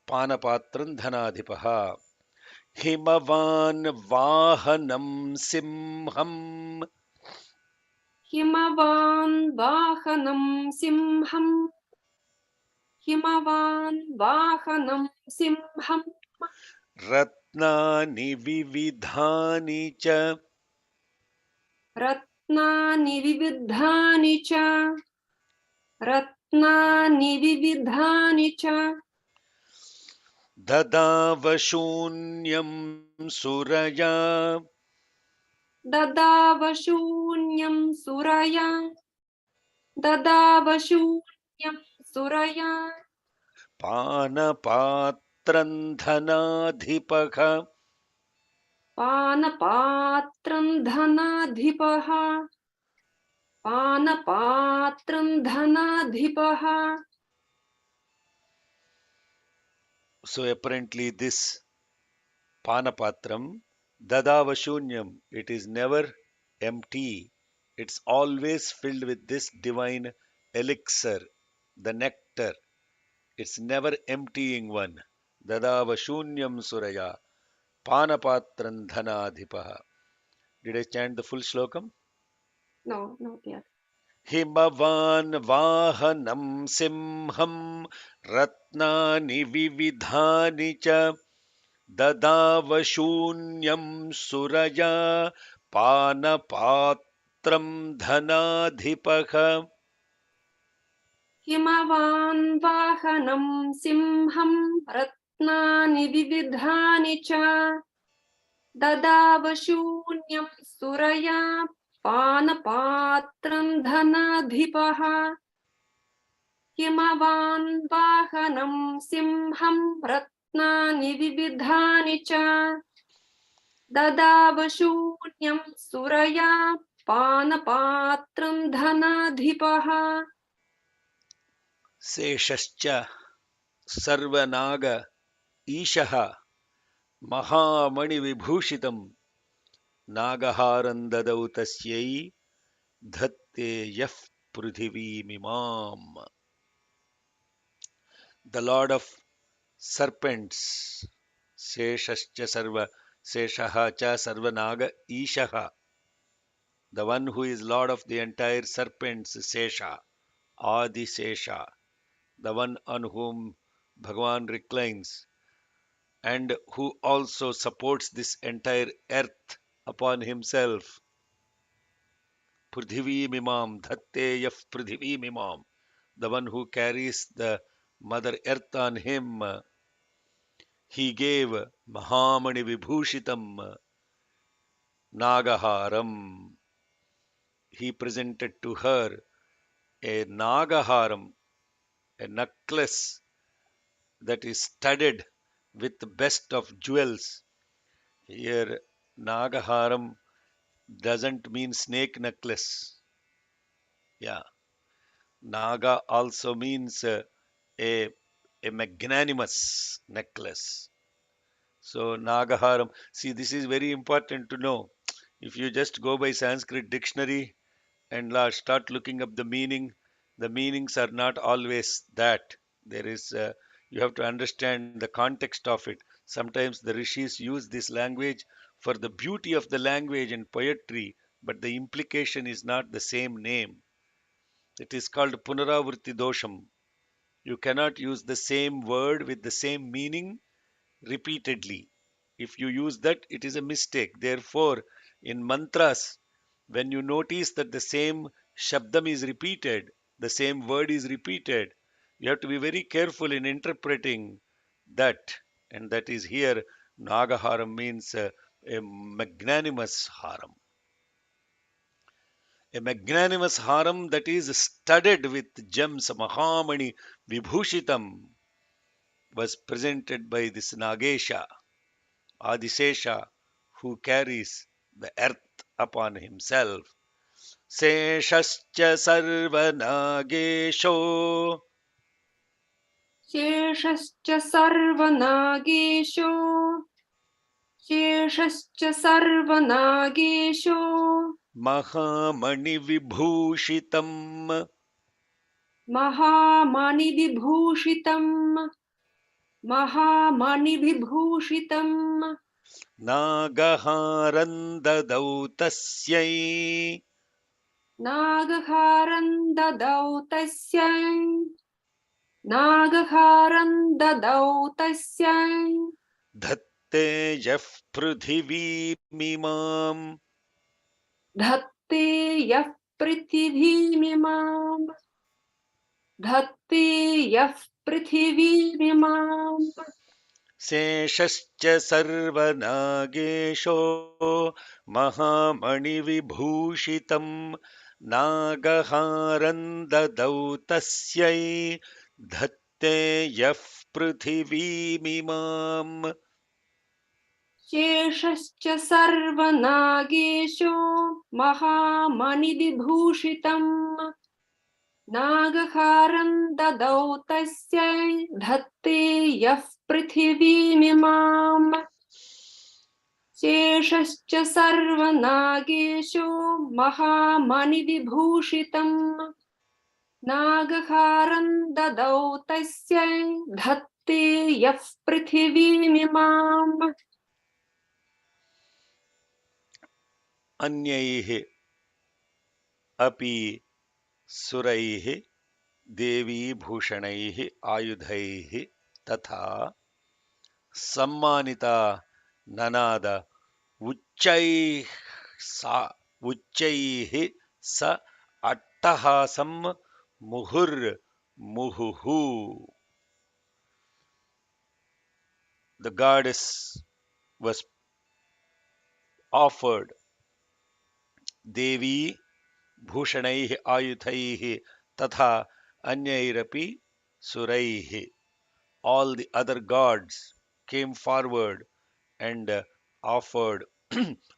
Panapatran Dhanadhipaha. Himavan Vahanam Simham. Himavan वाहनं सिंहम् हिमवान् वाहनं सिंहम् Ratnani Vividhani cha. रत्नानि विविधानि च रत्नानि विविधानि च Dadavashunyam Suraya. ददाव शून्यं सुरया ददाव शून्यं सुरया Panapatran Dhanadhipakha. पानपात्रं धनाधिपः पानपात्रं धनाधिपः So apparently this Panapatram Dadavashunyam, it is never empty. It's always filled with this divine elixir, the nectar. It's never emptying one. Dadavashunyam Suraya Panapatram Dhanadhipaha. Did I chant the full slokam? no not yet Himavan Vahanam Simham Ratnani Vividhani cha. Dadavashunyam suraya panapatram dhanadhipakha. Himavan वाहनं सिंहं रत्नानि विविधानि च ददाव शून्यं सुरया पानपात्रं धनाधिपः हिमवान् वाहनं सिंहं रत्नानि विविधानि च ददाव शून्यं सुरया पानपात्रं धनाधिपः Seshascha sarvanaga ishaha mahamani vibhushitam nagaharandadau tasyai dhatte yaf pruthivi mimam. The Lord of Serpents, Seshascha sarva Seshaha cha sarvanaga ishaha, the one who is Lord of the entire serpents, Sesha, Adi Sesha, the one on whom Bhagavan reclines, and who also supports this entire earth upon himself. Prithvi Mimam, Dhatteyaf Prithvi Mimam, the one who carries the Mother Earth on him. He gave Mahamani Vibhushitam Nagaharam. He presented to her a Nagaharam, a necklace that is studded with the best of jewels. Here, Nagaharam doesn't mean snake necklace. Yeah, Naga also means a, a magnanimous necklace. So, Nagaharam, see, this is very important to know. If you just go by Sanskrit dictionary and start looking up the meaning, the meanings are not always that. There is, You have to understand the context of it. Sometimes the rishis use this language for the beauty of the language and poetry, but the implication is not the same name. It is called punaravritti dosham. You cannot use the same word with the same meaning repeatedly. If you use that, it is a mistake. Therefore, in mantras, when you notice that the same shabdam is repeated, the same word is repeated, you have to be very careful in interpreting that. And that is here, Nagaharam means a magnanimous haram. A magnanimous haram that is studded with gems, Mahamani Vibhushitam, was presented by this Nagesha, Adisesha, who carries the earth upon himself. Seshascha sarvanagesho शेषश्च सर्वनागेषु शेषश्च सर्वनागेषु mahamani vibhushitam महामणिविभूषितम् महामणिविभूषितम् nagaharandadau tasyai नागहारं ददौ तस्यै नागहारं ददौ तस्यै dhatte yaf prithivimimam धत्ते यः पृथिवीमिमाम् धत्ते यः पृथिवीमिमाम् शेषश्च सर्वनागेशो महामणिविभूषितं नागहारं ददौ तस्यै धत्ते यः पृथिवीमिमाम् शेषश्च सर्वनागेषु महामणिविभूषितम् नागहारं ददौ तस्यै धत्ते यः पृथिवीमिमाम् शेषश्च सर्वनागेषु महामणिविभूषितम् नागहारं ददौ तस्यै धत्ते यः पृथिवीमिमाम् अन्यैः अपि सुरैः देवीभूषणैः आयुधैः तथा सम्मानिता ननाद उच्चैः सा उच्चैः स अट्टहासं मुहुर्मुहुः. The goddess was offered Devi Bhushanaihi Ayuthaihi Tatha Anyairapi Suraihi. All the other gods came forward and offered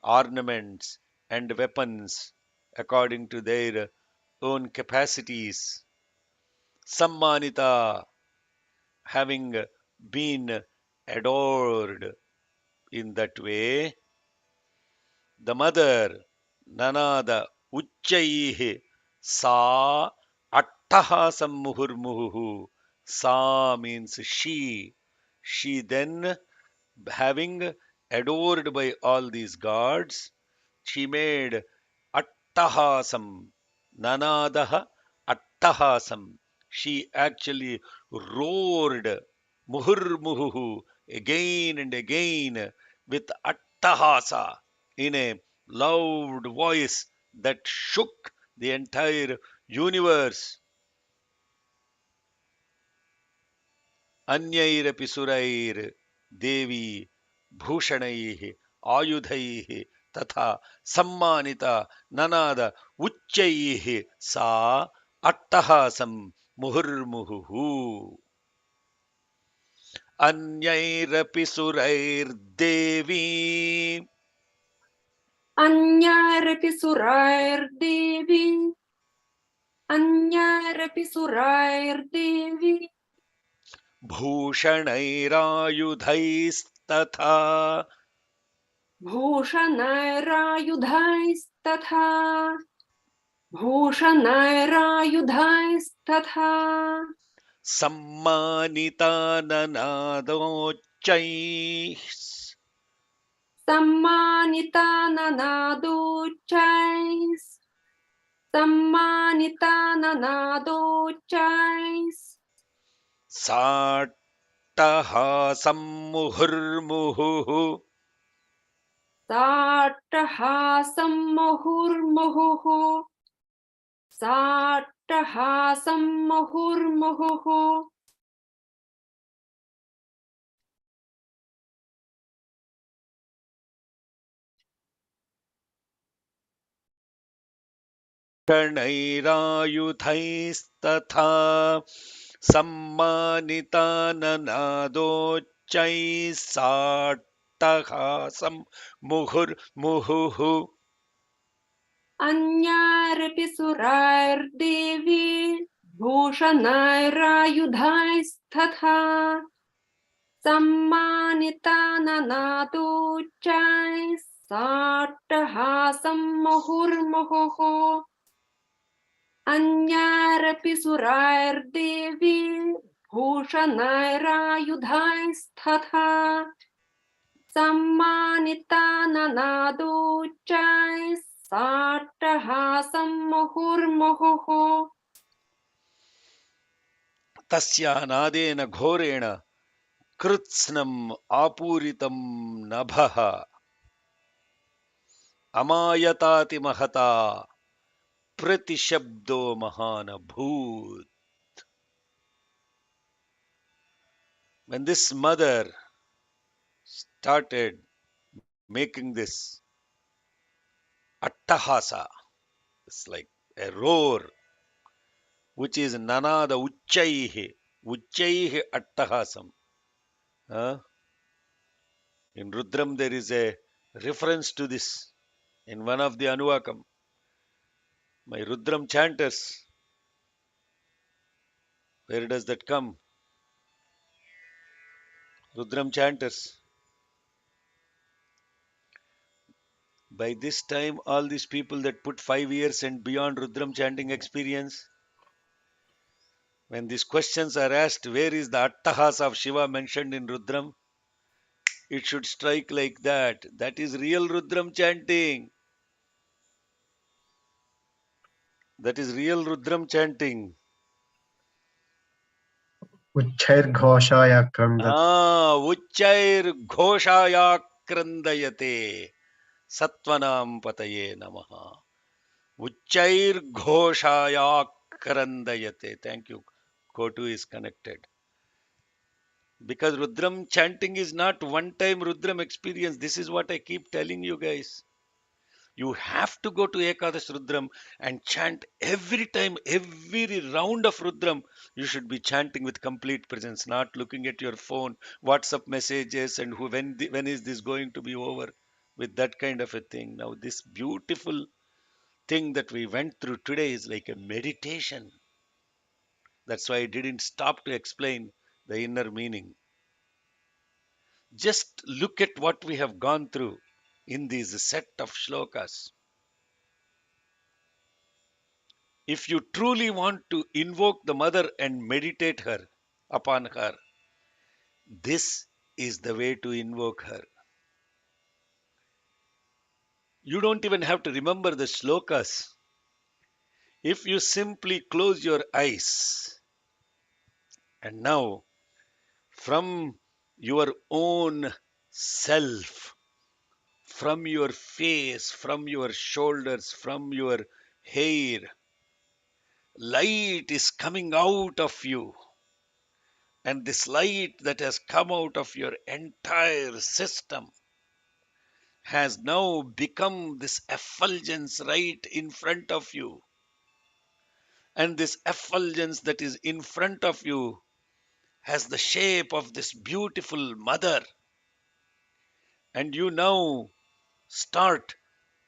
ornaments and weapons according to their own capacities. Sammanita, having been adored in that way, the mother Nanada Uchchaihi Sa Attahasam Muhurmuhu. Sa means she. She then, having adored by all these gods, she made Attahasam, Nanadaha Attahasam. She actually roared Muhurmuhu again and again with Attahasa in a loud voice that shook the entire universe. अन्यैरपि सुरैर् देवी भूषणैः आयुधैः तथा सम्मानिता ननाद उच्चैः सा अट्टहासं मुहुर्मुहुः. अन्यैरपि सुरैर्देवी अन्यारपि सुरार्देवी अन्यारपि सुरार्देवी भूषणैरायुधैस्तथा भूषणैरायुधैस्तथा भूषणैरायुधैस्तथा सम्मानिताननादोच्चैः Sammanita Sammanita साट्टहासं मुहुर्मुहुः Sattahasam Muhurmuhu Sattahasam Muhurmuhu क्षणैरायुधैस्तथा सम्मानिताननादोच्चैः साट्टहासं मुहुर्मुहुः Anyarapi Devi Bhushanayurayudhaistatha Sammanita Sattahasam Muhurmuhu Anyarapi Devi Bhushanayurayudhaistatha Sammanita Sattahasam Muhurmuhu तस्यानादेन घोरेण कृत्स्नम् आपूरितं नभः अमायतातिमहता प्रतिशब्दो महानभूत्. When this mother started making this attahasa, it's like a roar, which is nanada uccaihi attahasam. Huh? In Rudram there is a reference to this in one of the Anuvakam. My Rudram chanters, where does that come? Rudram chanters. By this time, all these people that put 5 years and beyond Rudram chanting experience, when these questions are asked, where is the Attahas of Shiva mentioned in Rudram? It should strike like that. That is real Rudram chanting. That is real Rudram chanting. उच्चैर्घोषाय क्रन्दति Ucchair Ghoshaya Krandayate Satvanam Pataye Namaha. Ucchair Ghoshaya Krandayate. Thank you. Kotu is connected. Because Rudram chanting is not one time Rudram experience. This is what I keep telling you guys. You have to go to Ekadash Rudram and chant every time, every round of Rudram. You should be chanting with complete presence, not looking at your phone, WhatsApp messages, and when is this going to be over with that kind of a thing. Now, this beautiful thing that we went through today is like a meditation. That's why I didn't stop to explain the inner meaning. Just look at what we have gone through in these set of shlokas. If you truly want to invoke the mother and meditate her upon her, this is the way to invoke her. You don't even have to remember the shlokas. If you simply close your eyes and now from your own self, from your face, from your shoulders, from your hair, light is coming out of you. And this light that has come out of your entire system has now become this effulgence right in front of you. And this effulgence that is in front of you has the shape of this beautiful mother. And you now start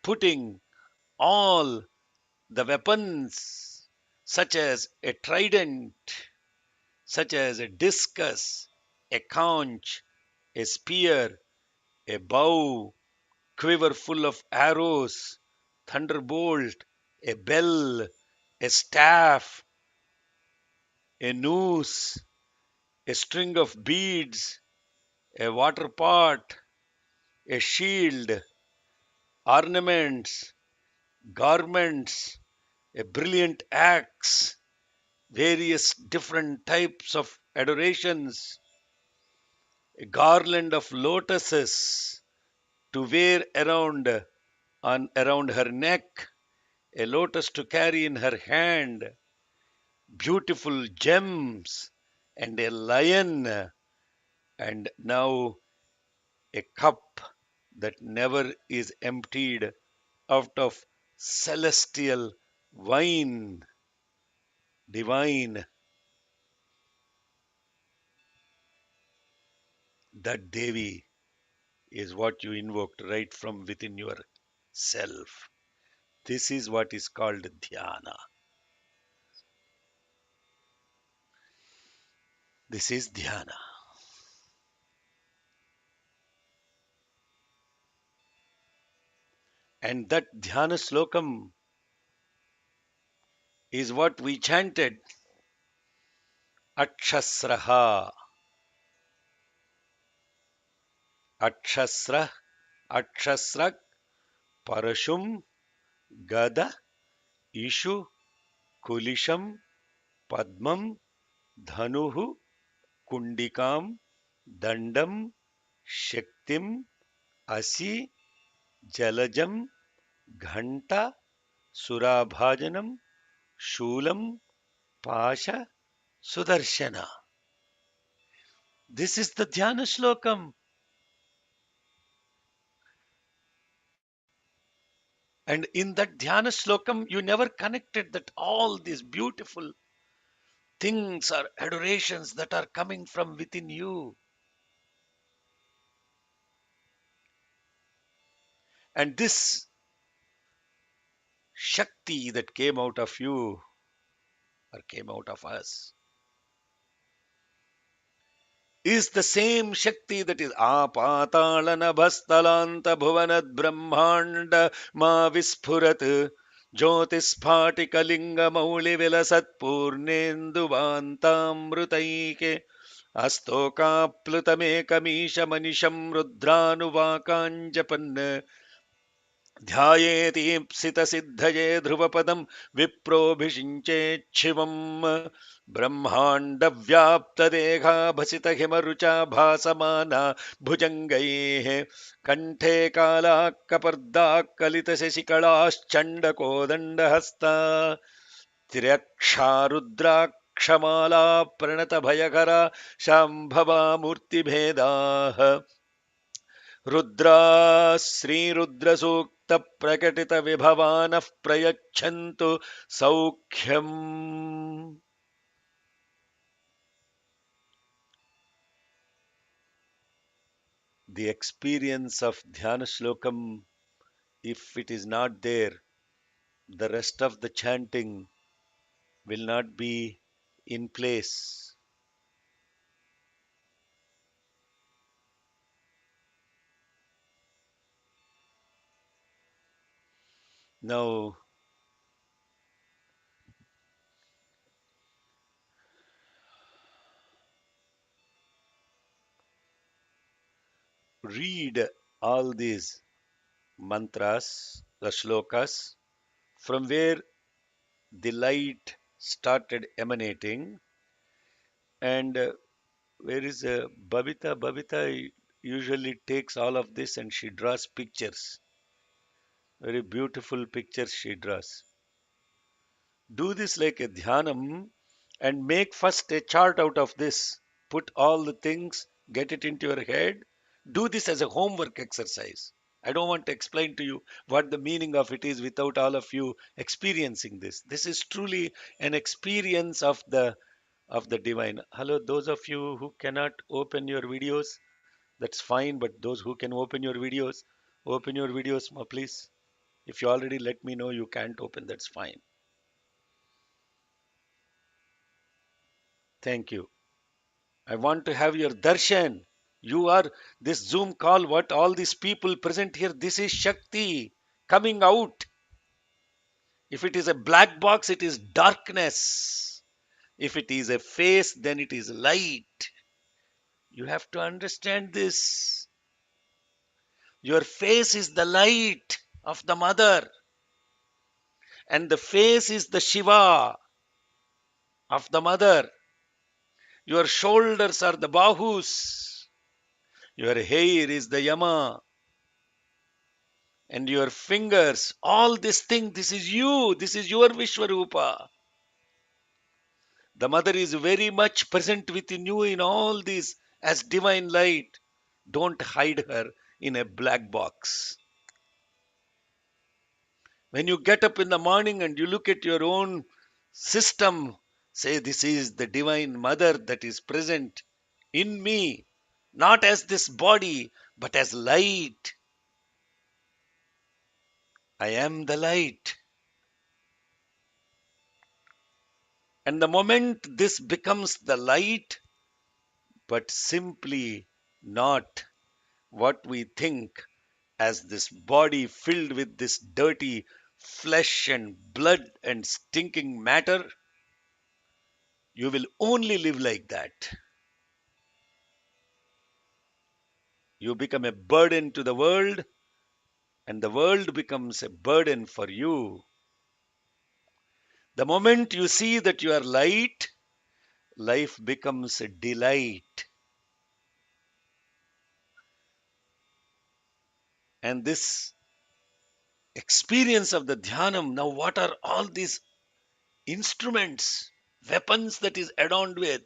putting all the weapons, such as a trident, such as a discus, a conch, a spear, a bow, quiver full of arrows, thunderbolt, a bell, a staff, a noose, a string of beads, a water pot, a shield, ornaments, garments, a brilliant axe, various different types of adorations, a garland of lotuses to wear around her neck, a lotus to carry in her hand, beautiful gems, and a lion, and now a cup that never is emptied out of celestial wine, divine. That Devi is what you invoked right from within your self. This is what is called dhyana. This is dhyana. And that dhyana slokam is what we chanted. Akshasraha, Akshasra, Akshasrak, Parashum, Gada, Ishu, Kulisham, Padmam, Dhanuhu, Kundikam, Dandam, Shaktim, Asi, Jalajam, Ghanta, Surabhajanam, Shulam, Pasha, Sudarshana. This is the Dhyana Shlokam. And in that Dhyana Shlokam, you never connected that all these beautiful things are adorations that are coming from within you. And this Shakti that came out of you or came out of us is the same Shakti that is Apatalana Bhastalanta Bhuvanad Brahmanda Ma Visphurat Jyotisphatikalinga Mauli Vilasat Purnendu Vantamrutaike Astokaplutamekamisha Manisham Rudranuvakanjapan ध्यायेतीप्सितसिद्धये ध्रुवपदं विप्रोऽभिषिञ्चेच्छिवम् ब्रह्माण्डव्याप्तदेहाभसितहिमरुचा भासमाना भुजङ्गैः कण्ठे कालाः कपर्दाः कलितशशिकलाश्चण्डकोदण्डहस्ता त्र्यक्षारुद्राक्षमाला प्रणतभयकरा शाम्भवा मूर्तिभेदाः Rudra श्रीरुद्रसूक्तप्रकटितविभवानः प्रयच्छन्तु सौख्यम्. The experience of Dhyana Shlokam, if it is not there, the rest of the chanting will not be in place. Now, read all these mantras, the shlokas, from where the light started emanating, and where is Babita? Babita usually takes all of this and she draws pictures. Very beautiful pictures she draws. Do this like a dhyanam and make first a chart out of this. Put all the things, get it into your head. Do this as a homework exercise. I don't want to explain to you what the meaning of it is without all of you experiencing this. This is truly an experience of the divine. Hello, those of you who cannot open your videos, that's fine. But those who can open your videos, please. If you already let me know you can't open, that's fine. Thank you. I want to have your darshan. You are this Zoom call, what all these people present here, this is Shakti coming out. If it is a black box, it is darkness. If it is a face, then it is light. You have to understand this. Your face is the light of the mother, and the face is the Shiva of the mother. Your shoulders are the Bahus. Your hair is the Yama. And your fingers, all this thing, this is you. This is your Vishwarupa. The mother is very much present within you in all these as divine light. Don't hide her in a black box. When you get up in the morning and you look at your own system, say, this is the divine mother that is present in me, not as this body, but as light. I am the light. And the moment this becomes the light, but simply not what we think as this body filled with this dirty flesh and blood and stinking matter, you will only live like that. You become a burden to the world, and the world becomes a burden for you. The moment you see that you are light, life becomes a delight. And this experience of the dhyanam, now what are all these instruments, weapons that is adorned with?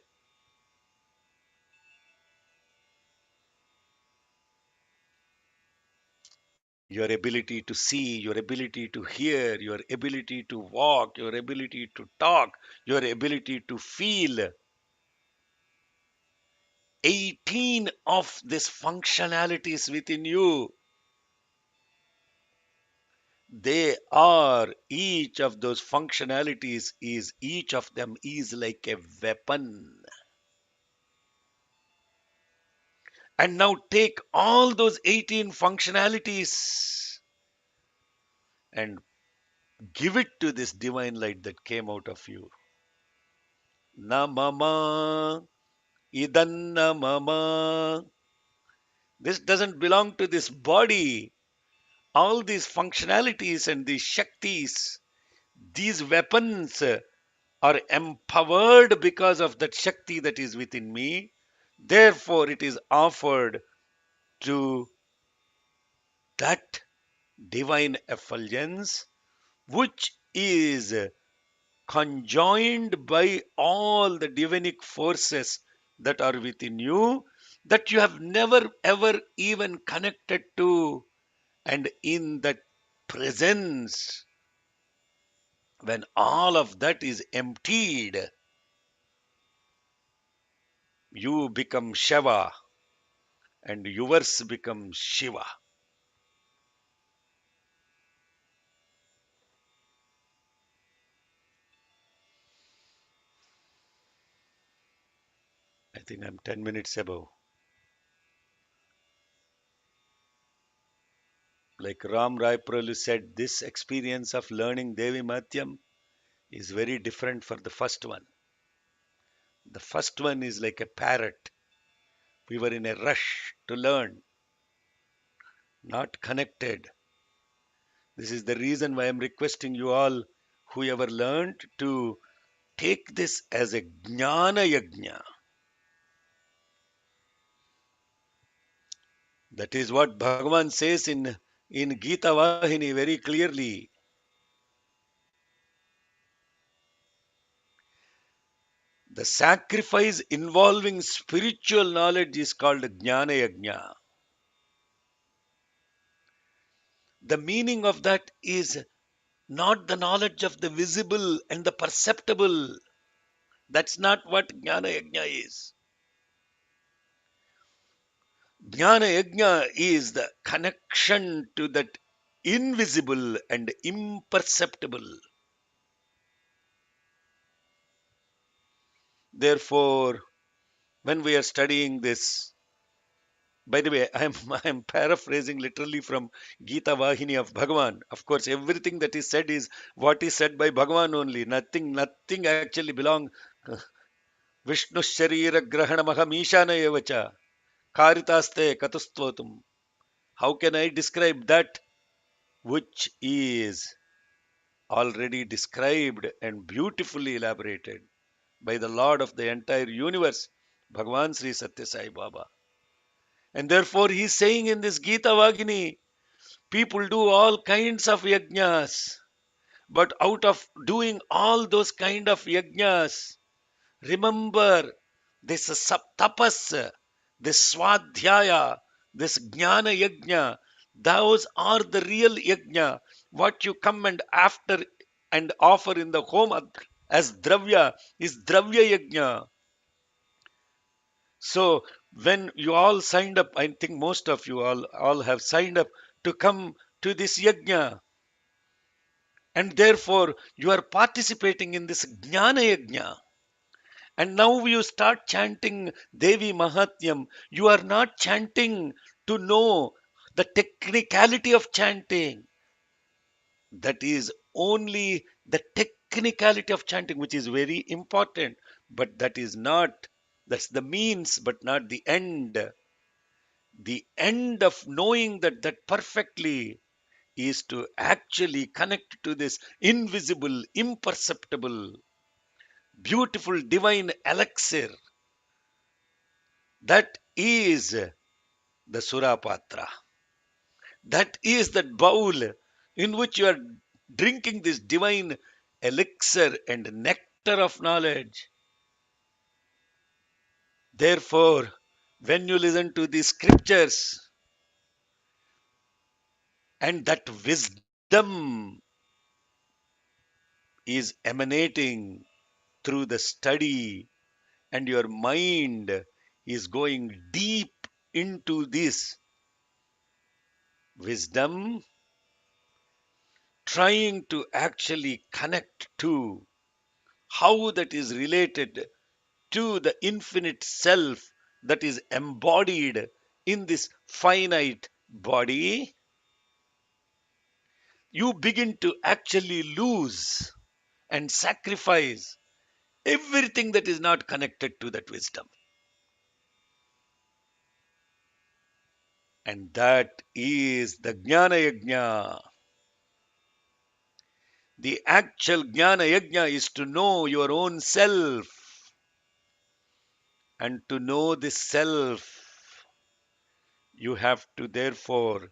Your ability to see, your ability to hear, your ability to walk, your ability to talk, your ability to feel. 18 of these functionalities within you. They are, each of those functionalities is, each of them is like a weapon. And now take all those 18 functionalities and give it to this divine light that came out of you. Na mama, idanna mama. This doesn't belong to this body. All these functionalities and these shaktis, these weapons are empowered because of that Shakti that is within me. Therefore, it is offered to that divine effulgence, which is conjoined by all the divinic forces that are within you, that you have never ever even connected to. And in that presence, when all of that is emptied, you become Shiva and yours becomes Shiva. I think I'm 10 minutes above. Like Ram Rai Prabhu said, this experience of learning Devi Matyam is very different for the first one. The first one is like a parrot. We were in a rush to learn, not connected. This is the reason why I'm requesting you all, whoever learned, to take this as a Jnana Yajna. That is what Bhagavan says in Gita Vahini very clearly. The sacrifice involving spiritual knowledge is called Jnana Yajna. The meaning of that is not the knowledge of the visible and the perceptible. That's not what Jnana Yajna is. Jnana Yajna is the connection to that invisible and imperceptible. Therefore, when we are studying this, by the way, I'm paraphrasing literally from Gita Vahini of Bhagavan. Of course, everything that is said is what is said by Bhagavan only. Nothing actually belong. Vishnu Sharira Grahanamahamisha Evacha Karitaste Katustvotum. How can I describe that which is already described and beautifully elaborated by the Lord of the entire universe, Bhagavan Sri Satya Sai Baba? And therefore he is saying in this Gita Vagini, people do all kinds of yajnas, but out of doing all those kind of yajnas, remember this tapas, this swadhyaya, this jnana yajna, those are the real yajna. What you come and after and offer in the home as dravya is dravya yajna. So when you all signed up, I think most of you all have signed up to come to this yajna, and therefore you are participating in this jnana yajna. And now you start chanting Devi Mahatyam. You are not chanting to know the technicality of chanting. That is only the technicality of chanting, which is very important. But that is not, that's the means, but not the end. The end of knowing that perfectly is to actually connect to this invisible, imperceptible, beautiful divine elixir. That is the Surapatra. That is that bowl in which you are drinking this divine elixir and nectar of knowledge. Therefore, when you listen to these scriptures and that wisdom is emanating through the study, and your mind is going deep into this wisdom, trying to actually connect to how that is related to the infinite self that is embodied in this finite body, you begin to actually lose and sacrifice everything that is not connected to that wisdom. And that is the Jnana Yajna. The actual Jnana Yajna is to know your own self. And to know this self, you have to therefore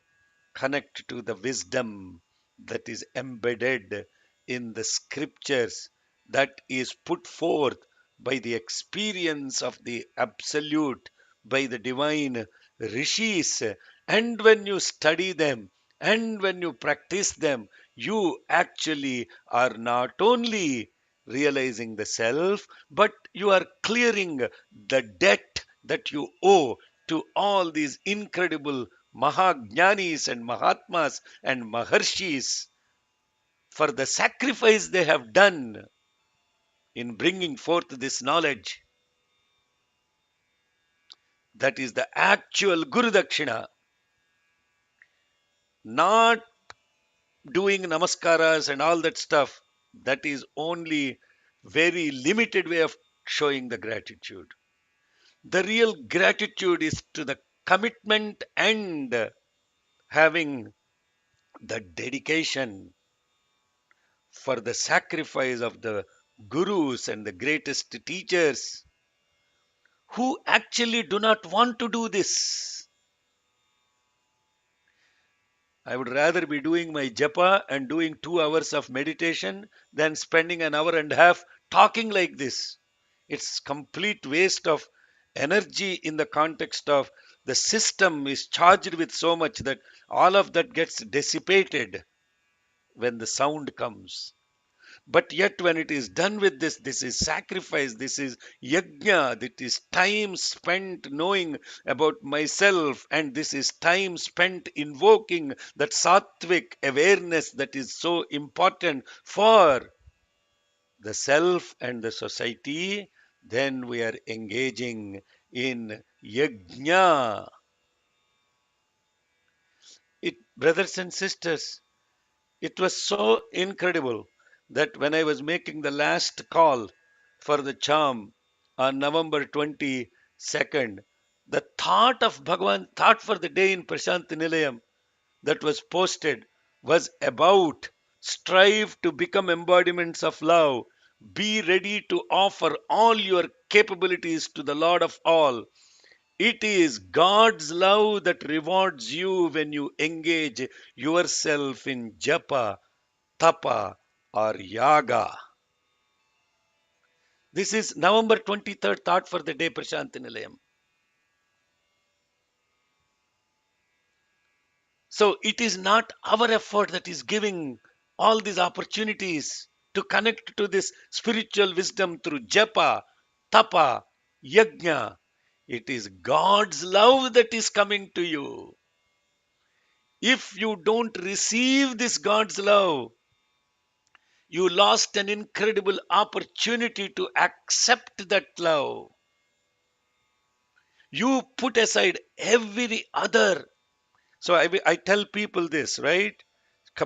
connect to the wisdom that is embedded in the scriptures, that is put forth by the experience of the absolute, by the divine rishis. And when you study them and when you practice them, you actually are not only realizing the self, but you are clearing the debt that you owe to all these incredible Mahajnanis and Mahatmas and Maharshis for the sacrifice they have done in bringing forth this knowledge. That is the actual Guru Dakshina, not doing namaskaras and all that stuff. That is only very limited way of showing the gratitude. The real gratitude is to the commitment and having the dedication for the sacrifice of the gurus and the greatest teachers who actually do not want to do this. I would rather be doing my japa and doing 2 hours of meditation than spending an hour and a half talking like this. It's complete waste of energy in the context of the system is charged with so much that all of that gets dissipated when the sound comes. But yet, when it is done with this, this is sacrifice, this is yajna, that is time spent knowing about myself, and this is time spent invoking that sattvic awareness that is so important for the self and the society. Then we are engaging in yajna. It, brothers and sisters, it was so incredible that when I was making the last call for the charm on November 22nd. The thought of Bhagavan, thought for the day in Prashanti Nilayam that was posted was about strive to become embodiments of love. Be ready to offer all your capabilities to the Lord of all. It is God's love that rewards you when you engage yourself in japa, tapa, or yaga. This is November 23rd thought for the day, Prashanti Nilayam. So it is not our effort that is giving all these opportunities to connect to this spiritual wisdom through japa, tapa, yajna. It is God's love that is coming to you. If you don't receive this God's love, you lost an incredible opportunity to accept that love. You put aside every other. So I tell people this, right?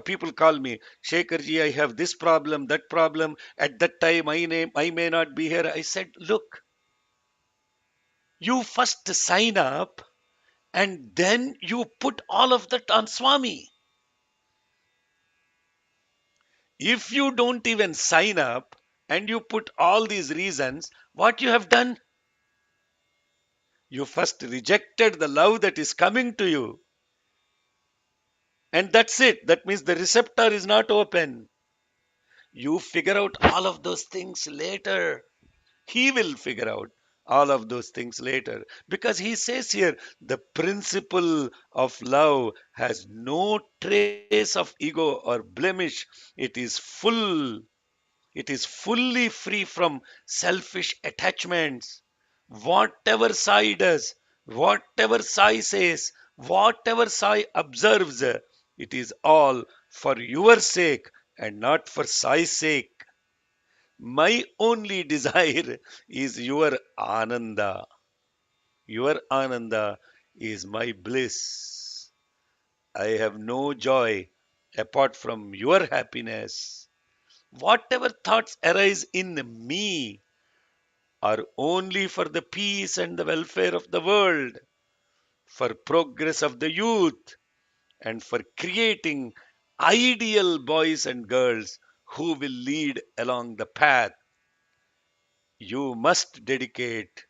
People call me, Shekharji, I have this problem, that problem. At that time, I may not be here. I said, look, you first sign up and then you put all of that on Swami. If you don't even sign up and you put all these reasons, what you have done? You first rejected the love that is coming to you. And that's it. That means the receptor is not open. You figure out all of those things later. He will figure out all of those things later. Because he says here, the principle of love has no trace of ego or blemish. It is full. It is fully free from selfish attachments. Whatever Sai does, whatever Sai says, whatever Sai observes, it is all for your sake and not for Sai's sake. My only desire is your Ananda. Your Ananda is my bliss. I have no joy apart from your happiness. Whatever thoughts arise in me are only for the peace and the welfare of the world, for progress of the youth, and for creating ideal boys and girls who will lead along the path. You must dedicate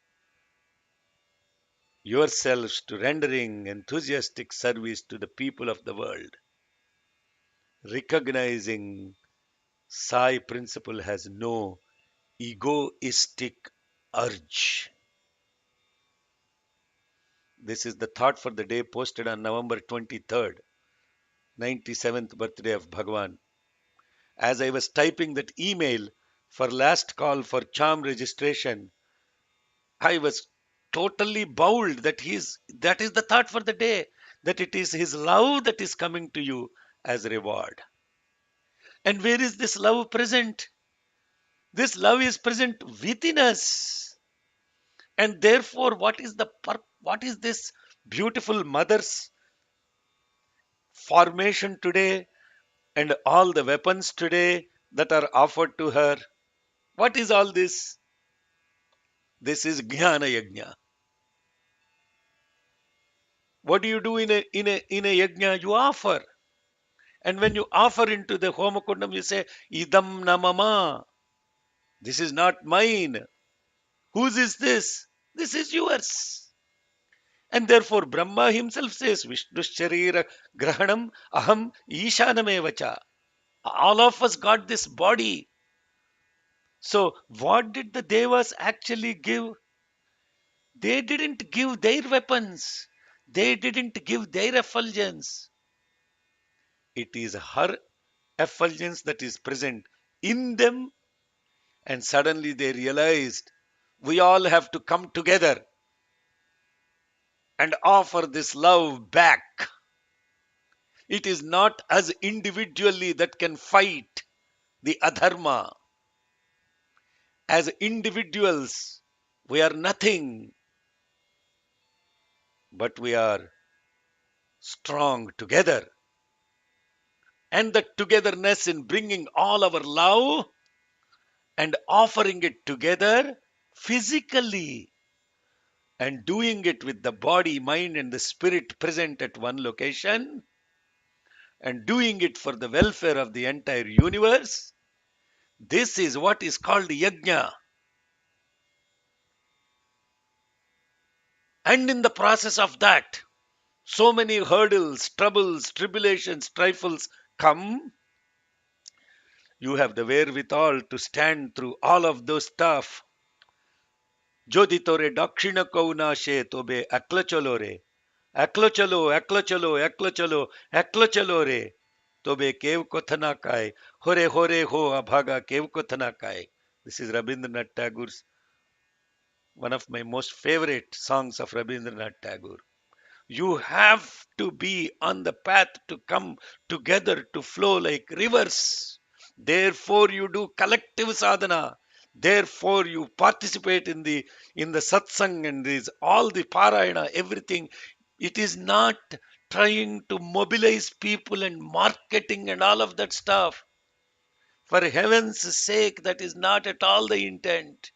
yourselves to rendering enthusiastic service to the people of the world. Recognizing Sai principle has no egoistic urge. This is the thought for the day posted on November 23rd, 97th birthday of Bhagavan. As I was typing that email for last call for charm registration, I was totally bowled that is the thought for the day, that it is his love that is coming to you as reward. And where is this love present? This love is present within us. And therefore, what is this beautiful mother's formation today and all the weapons today that are offered to her? What is all this? This is Jnana Yajna. What do you do in a yajna? You offer. And when you offer into the Homakundam, you say, Idam namama. This is not mine. Whose is this? This is yours. And therefore, Brahma himself says, Vishnu Sharira Grahanam Aham Ishanamevacha. All of us got this body. So, what did the Devas actually give? They didn't give their weapons, they didn't give their effulgence. It is her effulgence that is present in them, and suddenly they realized we all have to come together and offer this love back. It is not us individually that can fight the adharma. As individuals, we are nothing, but we are strong together. And the togetherness in bringing all our love and offering it together physically and doing it with the body, mind, and the spirit present at one location and doing it for the welfare of the entire universe. This is what is called yajna. And in the process of that, so many hurdles, troubles, tribulations, trifles come. You have the wherewithal to stand through all of those stuff. Jodi tore dakshina kauna she tobe akla chalo re. Aklo chalo, aklo chalo, aklo chalo, aklo chalo re. Tobe kev kothana kai. Hore hore ho abhaga kev kothana kai. This is Rabindranath Tagore's one of my most favorite songs of Rabindranath Tagore. You have to be on the path to come together to flow like rivers. Therefore, you do collective sadhana. Therefore, you participate in the satsang and these all the parayana, everything. It is not trying to mobilize people and marketing and all of that stuff. For heaven's sake, that is not at all the intent.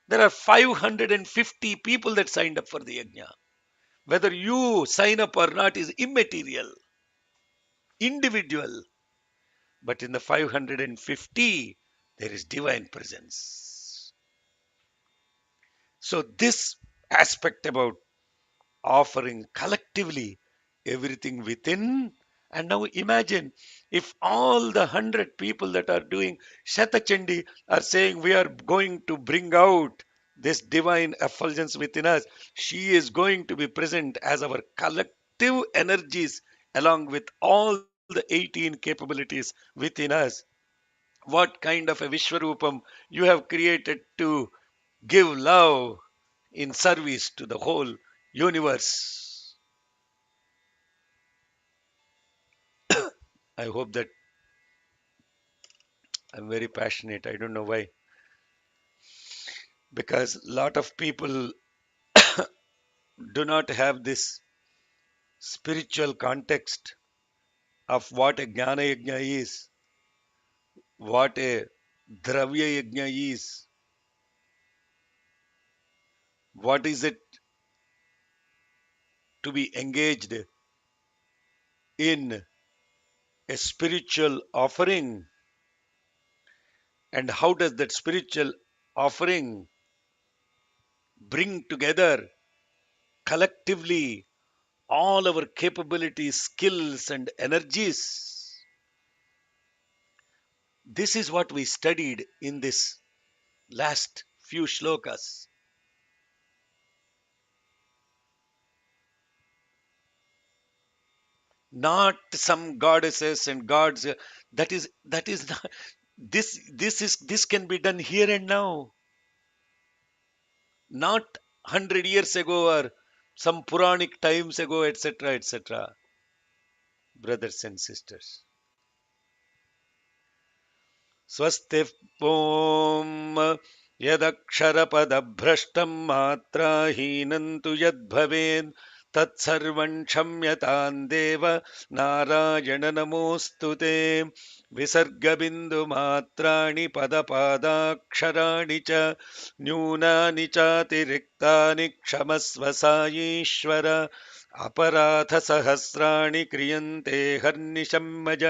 There are 550 people that signed up for the yajna. Whether you sign up or not is immaterial, individual. But in the 550, there is divine presence. So, this aspect about offering collectively everything within. And now imagine if all the 100 people that are doing Shatachandi are saying we are going to bring out this divine effulgence within us. She is going to be present as our collective energies along with all the 18 capabilities within us. What kind of a Vishwarupam you have created to give love in service to the whole universe. I hope that I'm very passionate. I don't know why. Because a lot of people do not have this spiritual context of what a Jnana Yajna is, what a Dravya Yajna is, what is it to be engaged in a spiritual offering, and how does that spiritual offering bring together collectively all our capabilities, skills, and energies. This is what we studied in this last few shlokas. Not some goddesses and gods. That is not, this can be done here and now, not 100 years ago or some Puranic times ago, etc., etc. Brothers and sisters. स्वस्ति ॐ यदक्षरपदभ्रष्टं मात्राहीनं तु यद्भवेत् तत्सर्वं क्षम्यतां देव नारायण नमोऽस्तु ते विसर्गबिन्दुमात्राणि पदपादाक्षराणि च न्यूनानि चातिरिक्तानि क्षमस्व साईश्वर अपराधसहस्राणि क्रियन्ते हर्निशं मज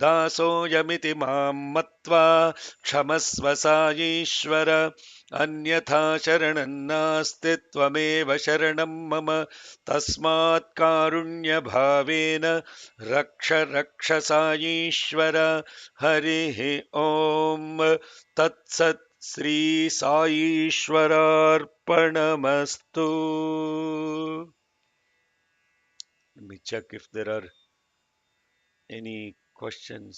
दासोऽयमिति मां मत्वा क्षमस्व साईश्वर अन्यथा शरणं नास्ति त्वमेव शरणं मम तस्मात् कारुण्यभावेन रक्ष रक्ष साईश्वर हरिः ॐ तत्सत् Shri साईश्वरार्पणमस्तु. Let me check if there are any questions.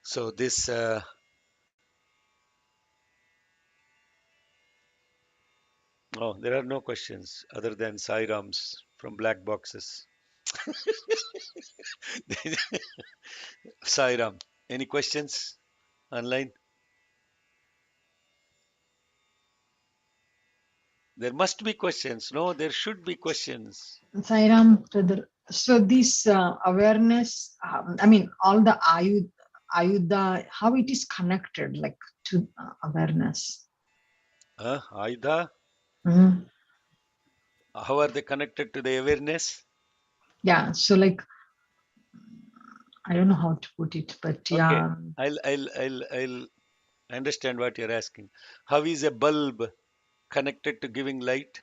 So this, oh, there are no questions other than Sai Rams from black boxes. Sai Ram, any questions online? There must be questions. No, there should be questions. Sairam, brother. So this awareness, I mean, all the ayuda, how it is connected, like to awareness. Aida, Mhm. how are they connected to the awareness? Yeah. So like, I don't know how to put it, but Okay, yeah. I'll understand what you're asking. How is a bulb connected to giving light?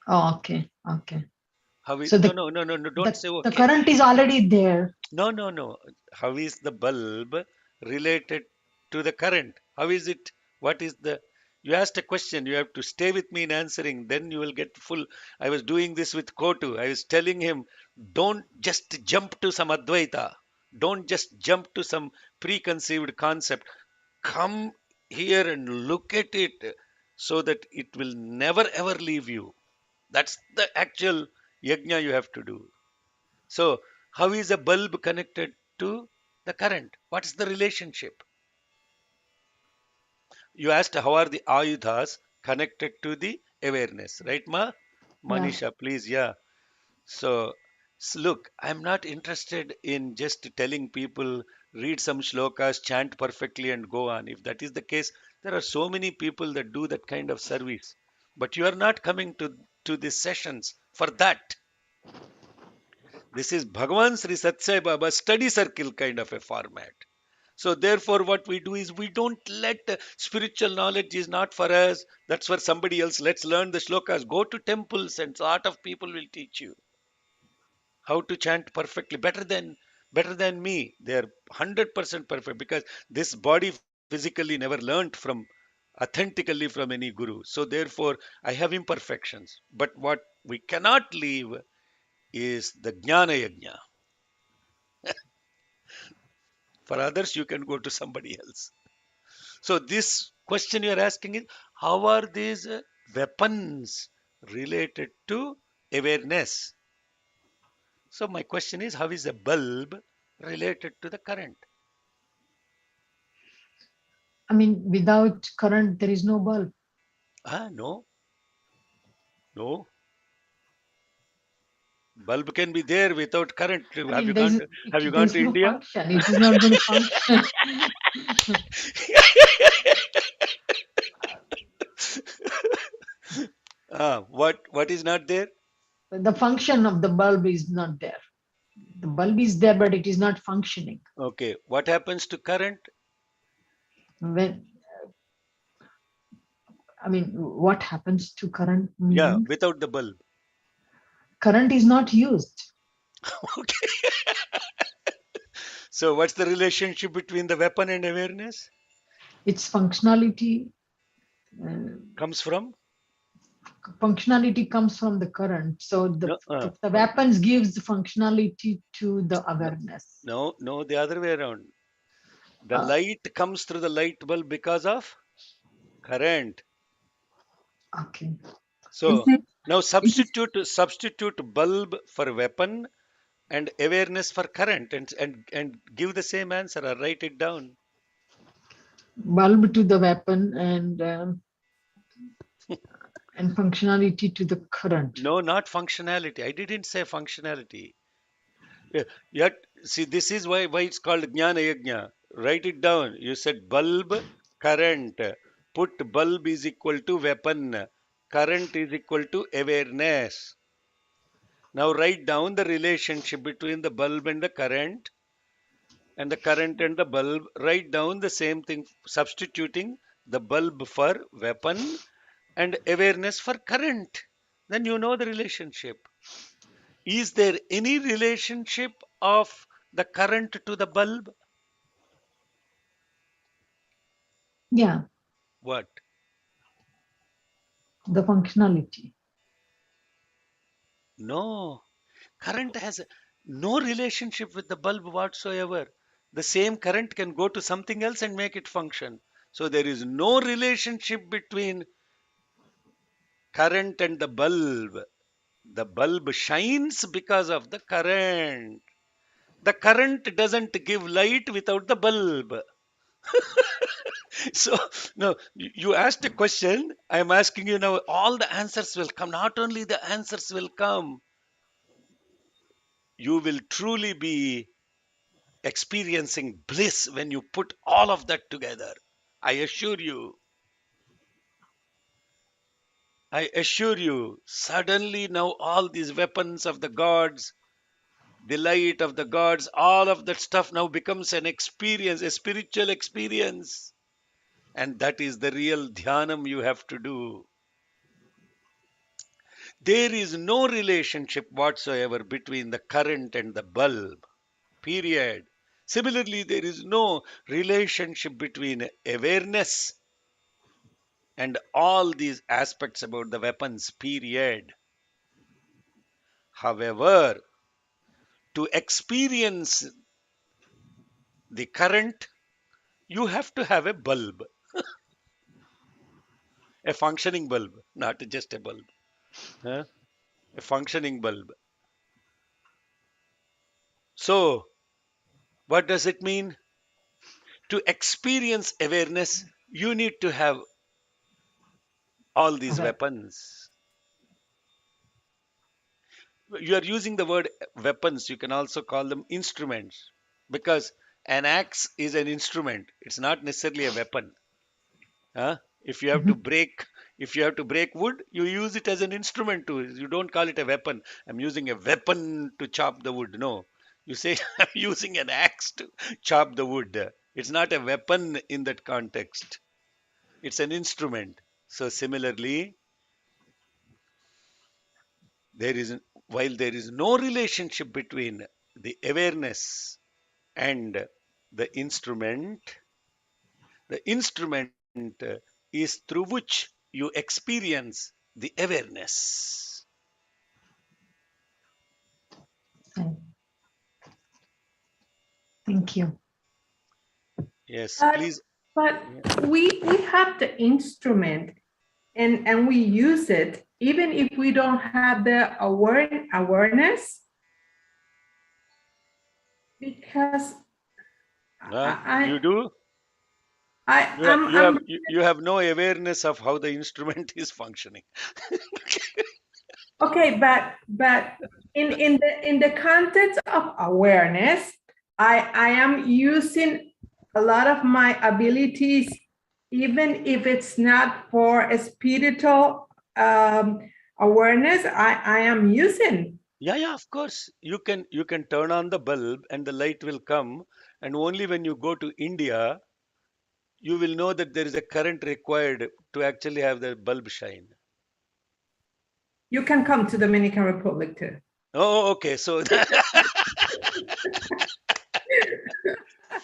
Oh, okay. Okay. How is, So no, no, no, no, no, don't the say the okay. current is already there. No, no, no. How is the bulb related to the current? How is it? What is the? You asked a question. You have to stay with me in answering. Then you will get full. I was doing this with Kotu. I was telling him, don't just jump to some Advaita. Don't just jump to some preconceived concept. Come here and look at it so that it will never ever leave you. That's the actual yajna you have to do. So, how is a bulb connected to the current? What's the relationship? You asked how are the ayudhas connected to the awareness, right, Ma? Yeah. Manisha, please, yeah. So, look, I'm not interested in just telling people read some shlokas, chant perfectly, and go on. If that is the case, there are so many people that do that kind of service. But you are not coming to these sessions for that. This is Bhagavan Sri Satsai Baba study circle kind of a format. So therefore, what we do is we don't let spiritual knowledge is not for us. That's for somebody else. Let's learn the shlokas. Go to temples, and a lot of people will teach you how to chant perfectly, better than me. They are 100% perfect because this body physically never learnt from authentically from any guru. So therefore, I have imperfections. But what we cannot leave is the jnana yajna. For others, you can go to somebody else. So this question you are asking is how are these weapons related to awareness? So my question is how is a bulb related to the current? I mean, without current, there is no bulb. No, no. Bulb can be there without current. I Have mean, you gone to have you gone there's to no India? function. It is not going to function. What is not there? The function of the bulb is not there. The bulb is there, but it is not functioning. Okay. What happens to current? When I mean, what happens to current? Yeah, Meaning, without the bulb. current is not used. Okay. So what's the relationship between the weapon and awareness? Its functionality uh, Comes from? functionality comes from the current. So No, the weapons gives the functionality to the no, awareness. no, the other way around. The Uh, light comes through the light bulb because of current. okay. Is So it? now Is it? substitute bulb for weapon and awareness for current and give the same answer or write it down. Bulb to the weapon and functionality to the current. No, not functionality. I didn't say functionality. Yet, see, this is why it's called jnana yajna. Write it down. You said bulb, current. Put bulb is equal to weapon. Current is equal to awareness. Now write down the relationship between the bulb and the current and the bulb. Write down the same thing, substituting the bulb for weapon and awareness for current. Then you know the relationship. Is there any relationship of the current to the bulb? Yeah, What? the functionality. No. Current has no relationship with the bulb whatsoever. The same current can go to something else and make it function. So there is no relationship between current and the bulb. The bulb shines because of the current. The current doesn't give light without the bulb. So, no, you asked a question. I'm asking you now, all the answers will come. Not only the answers will come, you will truly be experiencing bliss when you put all of that together. I assure you. I assure you, suddenly now all these weapons of the gods, the light of the gods, all of that stuff now becomes an experience, a spiritual experience. And that is the real dhyanam you have to do. There is no relationship whatsoever between the current and the bulb, period. Similarly, there is no relationship between awareness and all these aspects about the weapons, period. However, to experience the current, you have to have a bulb, a functioning bulb, not just a bulb, huh? A functioning bulb. So, what does it mean? To experience awareness, you need to have all these Aware. weapons. You are using the word weapons, you can also call them instruments, because an axe is an instrument, it's not necessarily a weapon. Huh? If you have to Mhm. break, if you have to break wood, you use it as an instrument too. You don't call it a weapon. I'm using a weapon to chop the wood. No, you say I'm using an axe to chop the wood. It's not a weapon in that context. It's an instrument. So similarly, there is while there is no relationship between the awareness and the instrument is through which you experience the awareness. Thank thank you. Yes, But please. but Yeah. we have the instrument and we use it even if we don't have the awareness, because You I do. I You have, I'm you have I'm you have no awareness of how the instrument is functioning. okay, but in the context of awareness, I am using a lot of my abilities, even if it's not for a spiritual awareness. I am using. Yeah, yeah, of course. You can turn on the bulb and the light will come. And only when you go to India, you will know that there is a current required to actually have the bulb shine. You can come to Dominican Republic too. Oh, okay. So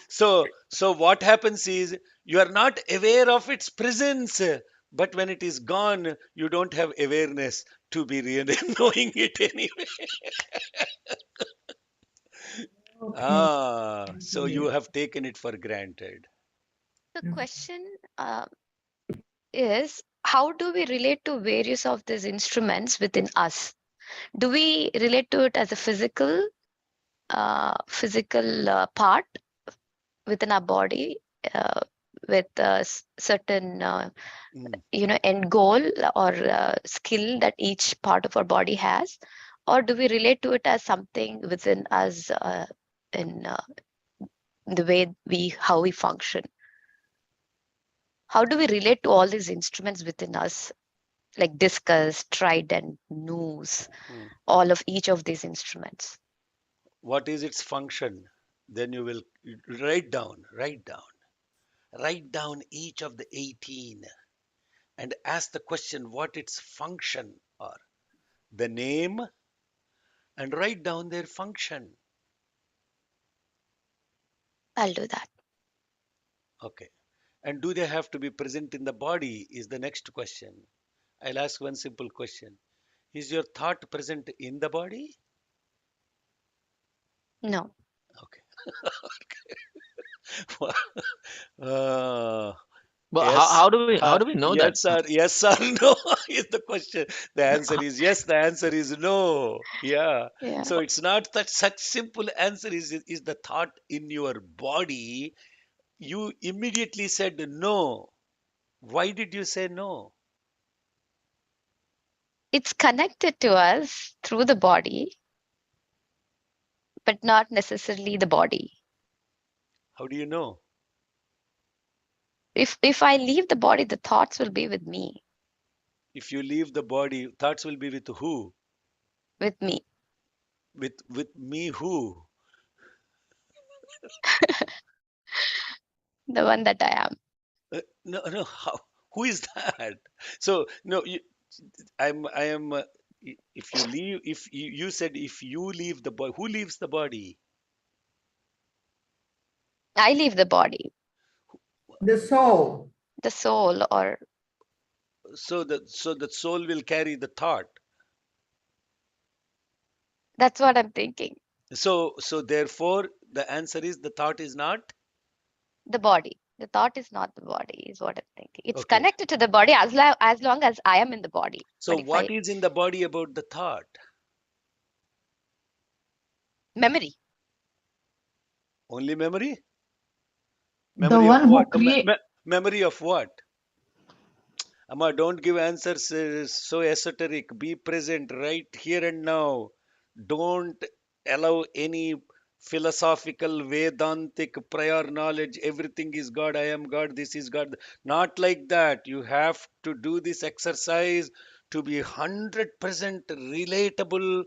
so what happens is you are not aware of its presence, but when it is gone, you don't have awareness to be really knowing it anyway. Okay. So you have taken it for granted. The question is, how do we relate to various of these instruments within us? Do we relate to it as a physical part within our body, uh, with a certain Mm. end goal or skill that each part of our body has, or do we relate to it as something within us, in the way how we function? How do we relate to all these instruments within us, like discus, trident, noose, Mm. all of each of these instruments? What is its function? Then you will write down each of the 18 and ask the question what its function are. The name, and write down their function. I'll do that. Okay. And do they have to be present in the body is the next question. I'll ask one simple question. Is your thought present in the body? No. Okay. uh, But yes. how do we know that? Yes or no is the question. The answer is yes. The answer is no. Yeah. Yeah. So it's not that such simple answer is the thought in your body. you immediately said no. Why did you say no? It's connected to us through the body, but not necessarily the body. How do you know? If I leave the body, the thoughts will be with me, If you leave the body, thoughts will be with who? with me. With me who? The one that I am. No, no. How? Who is that? So no, I am. If you leave, if you said if you leave the body, who leaves the body? I leave the body, The soul. the soul, or So the soul will carry the thought. that's what I'm thinking. So therefore the answer is the thought is not. The body. The thought is not the body, is what I'm thinking. It's Okay. connected to the body as long as I am in the body. So But if what I is in the body about the thought? memory, Only memory? The Memory of one who what? create Memory of what? Amma, don't give answers so esoteric. Be present right here and now. Don't allow any philosophical, Vedantic prior knowledge. Everything is God. I am God. This is God. Not like that. You have to do this exercise to be 100% relatable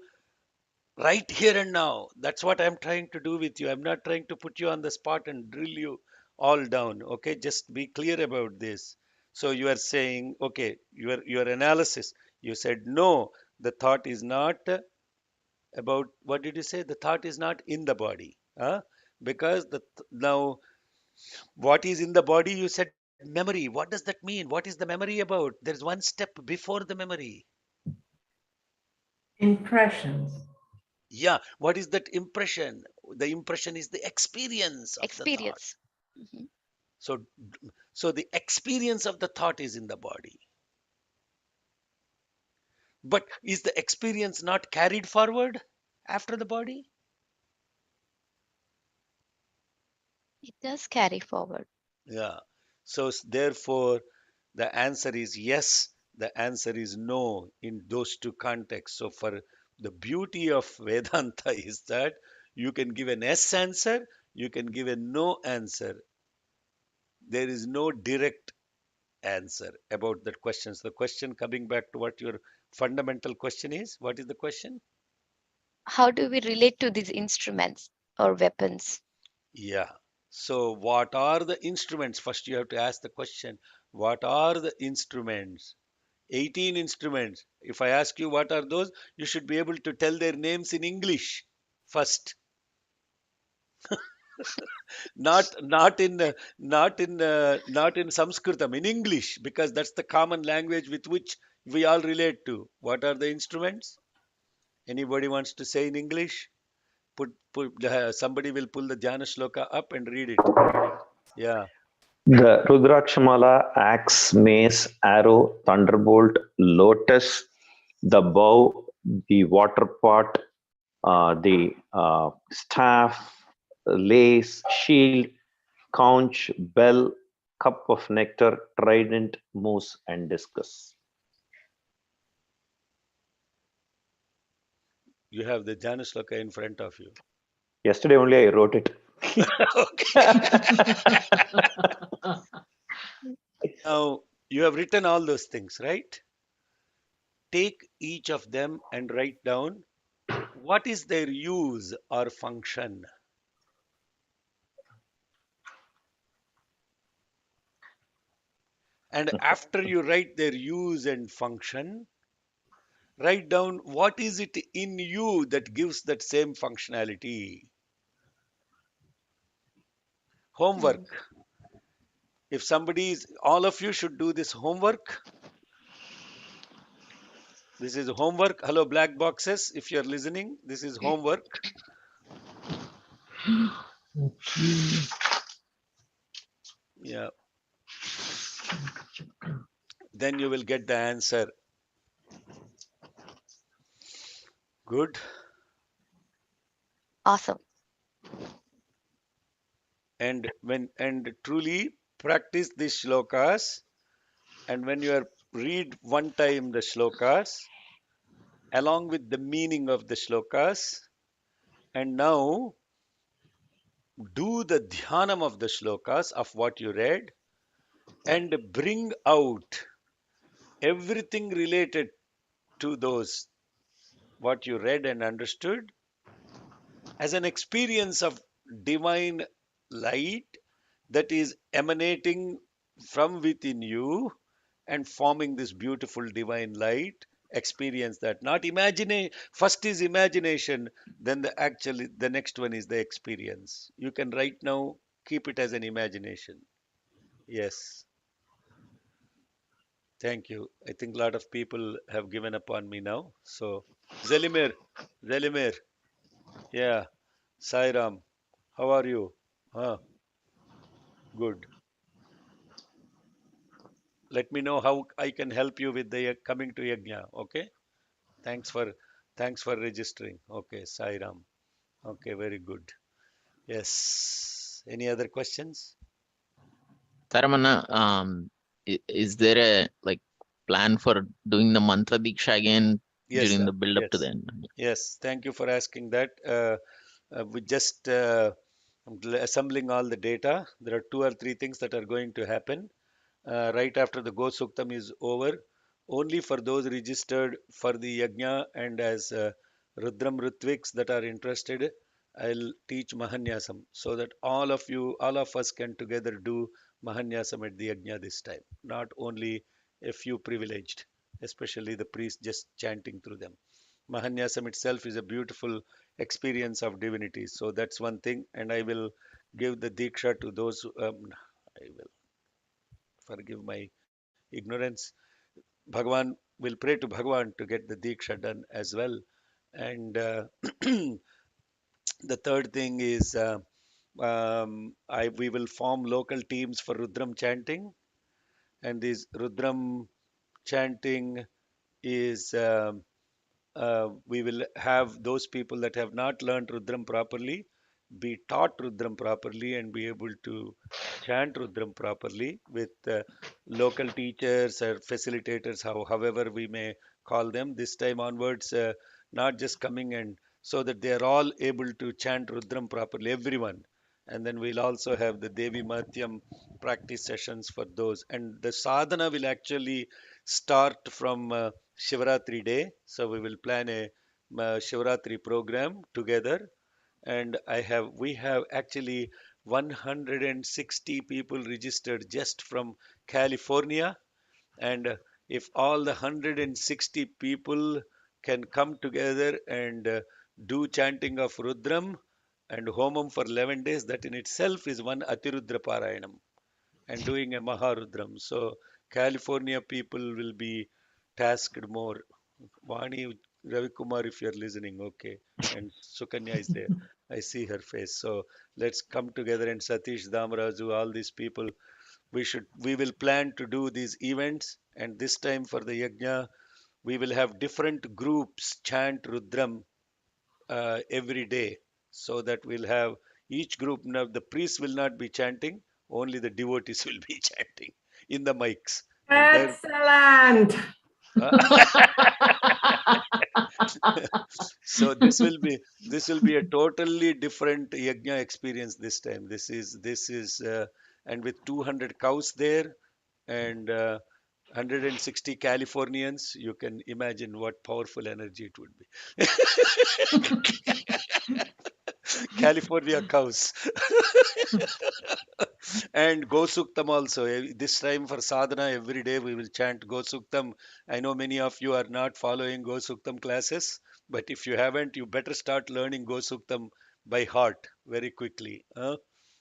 right here and now. That's what I'm trying to do with you. I'm not trying to put you on the spot and drill you all down. Okay, just be clear about this. So you are saying, okay, your analysis, you said no, the thought is not about, what did you say? The thought is not in the body. Huh? Because now what is in the body? You said memory. What does that mean? What is the memory about? There's one step before the memory. Impressions. Yeah, what is that impression? The impression is the experience of the thought. experience. Mhm. So, so the experience of the thought is in the body. But is the experience not carried forward after the body? It does carry forward. Yeah. So therefore, the answer is yes. The answer is no in those two contexts. So for the beauty of Vedanta is that you can give an yes answer, you can give a no answer. There is no direct answer about that question. So the question, coming back to what your fundamental question is, what is the question? How do we relate to these instruments or weapons? Yeah. So what are the instruments? First you have to ask the question, what are the instruments? 18 instruments. If I ask you what are those, you should be able to tell their names in English first, not in Sanskritam, in English, because that's the common language with which we all relate to. What are the instruments? Anybody wants to say in English? Somebody will pull the Jnana Shloka up and read it. Yeah. The Rudrakshamala, axe, mace, arrow, thunderbolt, lotus, the bow, the water pot, the staff, lace, shield, conch, bell, cup of nectar, trident, moose, and discus. You have the Jnana Shloka in front of you. Yesterday only I wrote it. Okay. Now, you have written all those things, right? Take each of them and write down what is their use or function. And after you write their use and function, write down what is it in you that gives that same functionality. Mm. Homework. If somebody is, all of you should do this homework. This is homework. Hello, black boxes. If you're listening, this is homework. Yeah. Then you will get the answer. Good. Awesome. And truly practice these shlokas, and when you are read one time the shlokas along with the meaning of the shlokas, and now do the dhyanam of the shlokas of what you read, and bring out everything related to those what you read and understood as an experience of divine light that is emanating from within you and forming this beautiful divine light. Experience that, not imagine. First is imagination, then the next one is the experience. You can right now keep it as an imagination. Yes, thank you. I think a lot of people have given up on me now. So Zelimir, Zelimir, yeah, Sairam, how are you? Huh, good. Let me know how I can help you with the coming to Yajna. Okay. Thanks for thanks for registering. Okay, Sai Ram. Okay, very good. Yes. Any other questions? Taramana, is there a like plan for doing the mantra diksha again Yes, during sir. the build up to Yes. the end? Yes. Thank you for asking that. We just assembling all the data. There are two or three things that are going to happen. Right after the Go Suktam is over, only for those registered for the Yajna and as Rudram Ritviks that are interested, I'll teach Mahanyasam so that all of you, all of us can together do Mahanyasam at the Yajna this time, not only a few privileged, especially the priest just chanting through them. Mahanyasam itself is a beautiful experience of divinity. So that's one thing, and I will give the Diksha to those. I will forgive my ignorance. Bhagwan will pray to Bhagwan to get the Diksha done as well. And the third thing is we will form local teams for Rudram chanting. And this Rudram chanting is we will have those people that have not learned Rudram properly be taught Rudram properly and be able to chant Rudram properly with local teachers or facilitators, however we may call them. This time onwards, not just coming and so that they are all able to chant Rudram properly, everyone. And then we'll also have the Devi Matyam practice sessions for those. And the sadhana will actually start from Shivaratri day. So we will plan a Shivaratri program together. And we have actually 160 people registered just from California. And if all the 160 people can come together and do chanting of Rudram and Homam for 11 days, that in itself is one Atirudra Parayanam and doing a Maharudram. So California people will be tasked more. Vani Ravikumar, if you're listening, okay. And Sukanya is there. I see her face. So let's come together, and Satish Damaraju, all these people. We will plan to do these events, and this time for the Yajna, we will have different groups chant Rudram every day, so that we'll have each group. Now the priests will not be chanting, only the devotees will be chanting in the mics. And there Excellent. so this will be a totally different yajna experience this time. This is and with 200 cows there and 160 Californians, you can imagine what powerful energy it would be. California cows. And Go Suktam also. This time for sadhana, every day we will chant Go Suktam. I know many of you are not following Go Suktam classes, but if you haven't, you better start learning Go Suktam by heart very quickly.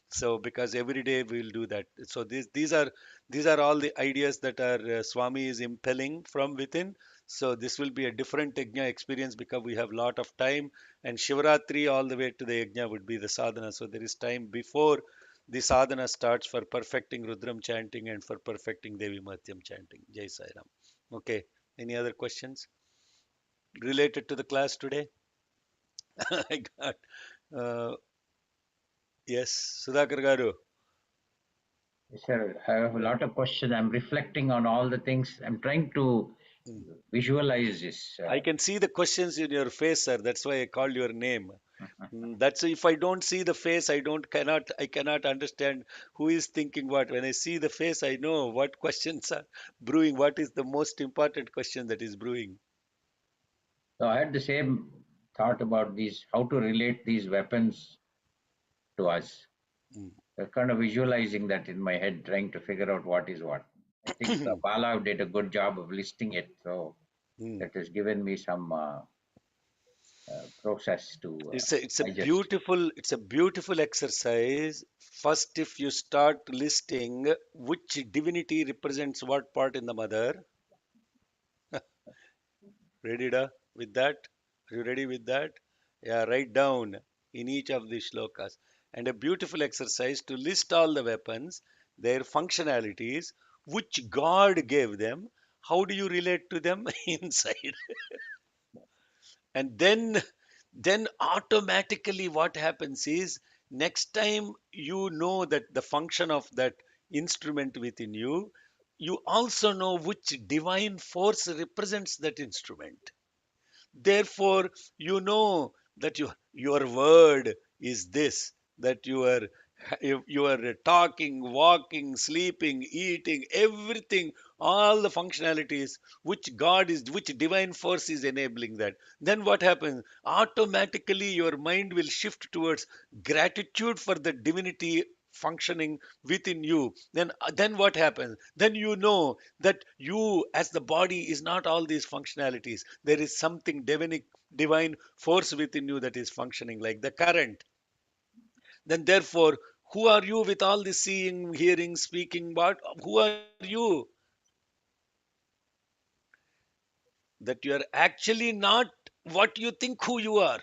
So because every day we will do that. So these are all the ideas that our Swami is impelling from within. So this will be a different yajna experience because we have lot of time, and Shivaratri all the way to the yajna would be the sadhana. So there is time before the sadhana starts for perfecting Rudram chanting and for perfecting Devi Matyam chanting. Jai Sai Ram. Okay. Any other questions related to the class today? I got uh, Yes, Sudhakar Garu. Sir, I have a lot of questions. I'm reflecting on all the things. I'm trying to visualize this. I can see the questions in your face, sir. That's why I called your name. That's if I don't see the face, I cannot understand who is thinking what. When I see the face, I know what questions are brewing. What is the most important question that is brewing? So I had the same thought about these, how to relate these weapons to us. Mm. I'm kind of visualizing that in my head, trying to figure out what is what. I think Bala did a good job of listing it, so Mm. that has given me some process to digest. It's a beautiful exercise. First, if you start listing which divinity represents what part in the mother, ready da with that? Are you ready with that? Yeah, write down in each of the shlokas. And a beautiful exercise to list all the weapons, their functionalities, which God gave them. How do you relate to them inside? And then automatically what happens is next time you know that the function of that instrument within you, you also know which divine force represents that instrument. Therefore, you know that your word is this, that you are talking, walking, sleeping, eating, everything, all the functionalities which divine force is enabling that. Then what happens? Automatically, your mind will shift towards gratitude for the divinity functioning within you. Then what happens? Then you know that you as the body is not all these functionalities. There is something divine force within you that is functioning like the current. Then therefore, who are you with all this seeing, hearing, speaking? What? Who are you? That you are actually not what you think who you are.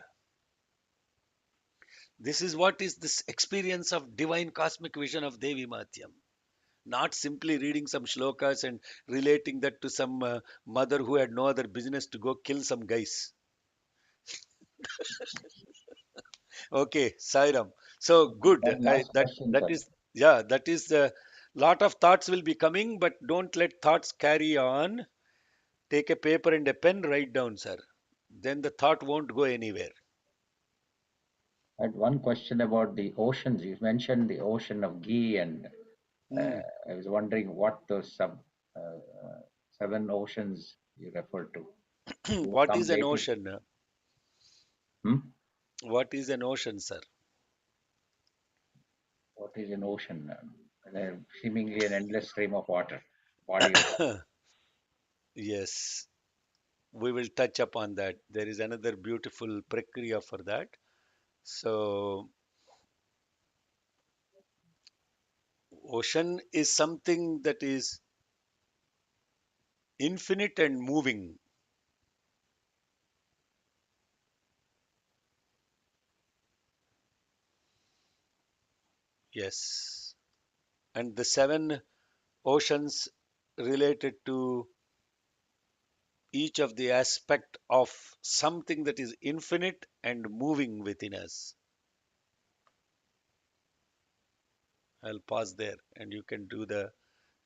This is what is this experience of divine cosmic vision of Devi Matyam. Not simply reading some shlokas and relating that to some mother who had no other business to go kill some guys. Okay, Sairam. So good. One last question, That sir. is, yeah, that is a lot of thoughts will be coming, but don't let thoughts carry on. Take a paper and a pen, write down, sir. Then the thought won't go anywhere. I had one question about the oceans. You mentioned the ocean of ghee, and Hmm. I was wondering what those seven oceans you refer to. You What come is an lately. ocean? Hmm? What is an ocean, sir? What is an ocean? Seemingly an endless stream of water, body of water. Yes, we will touch upon that. There is another beautiful prakriya for that. So, ocean is something that is infinite and moving. Yes. And the seven oceans related to each of the aspect of something that is infinite and moving within us. I'll pause there and you can do the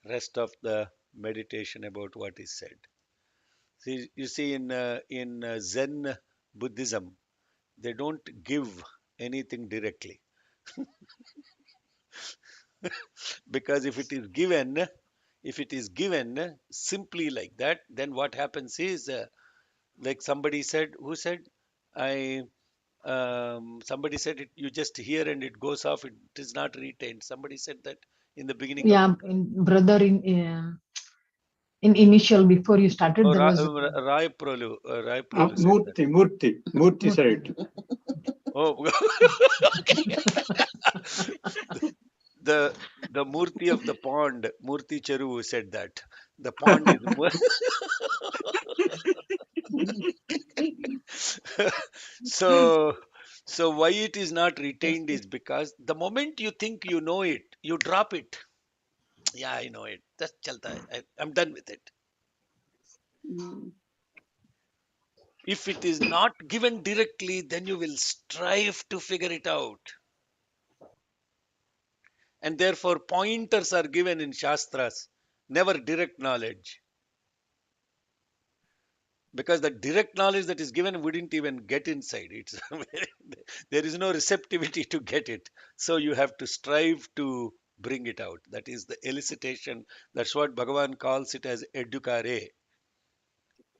rest of the meditation about what is said. See, you see, in Zen Buddhism, they don't give anything directly because if it is given simply like that, then what happens is like somebody said, who said, I somebody said it, you just hear and it goes off, it is not retained. Somebody said that in the beginning of Yeah, brother, in initial before you started, oh, there was Rai Prolu said that. Murthy said it. Oh, the the Murti of the pond, Murti Cheru said that. The pond is so so why it is not retained is because the moment you think you know it, you drop it. Yeah, I know it. That's chalta hai. I'm done with it. If it is not given directly, then you will strive to figure it out. And therefore, pointers are given in Shastras, never direct knowledge. Because the direct knowledge that is given wouldn't even get inside. There is no receptivity to get it. So you have to strive to bring it out. That is the elicitation. That's what Bhagavan calls it as educare.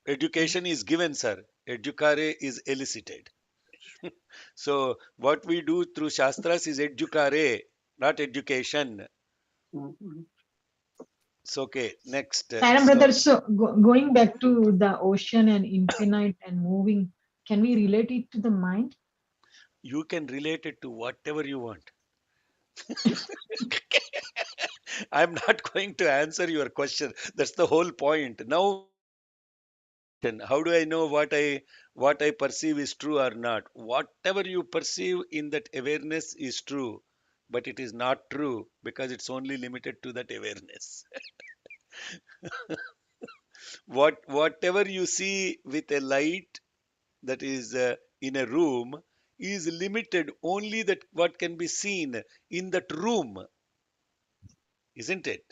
Education is given, sir. Educare is elicited. So what we do through Shastras is educare, not education. So okay, next. Saram brother, so going back to the ocean and infinite and moving, can we relate it to the mind? You can relate it to whatever you want. I'm not going to answer your question. That's the whole point. Now, how do I know what I perceive is true or not? Whatever you perceive in that awareness is true, but it is not true because it's only limited to that awareness. Whatever you see with a light that is in a room is limited only that what can be seen in that room, isn't it?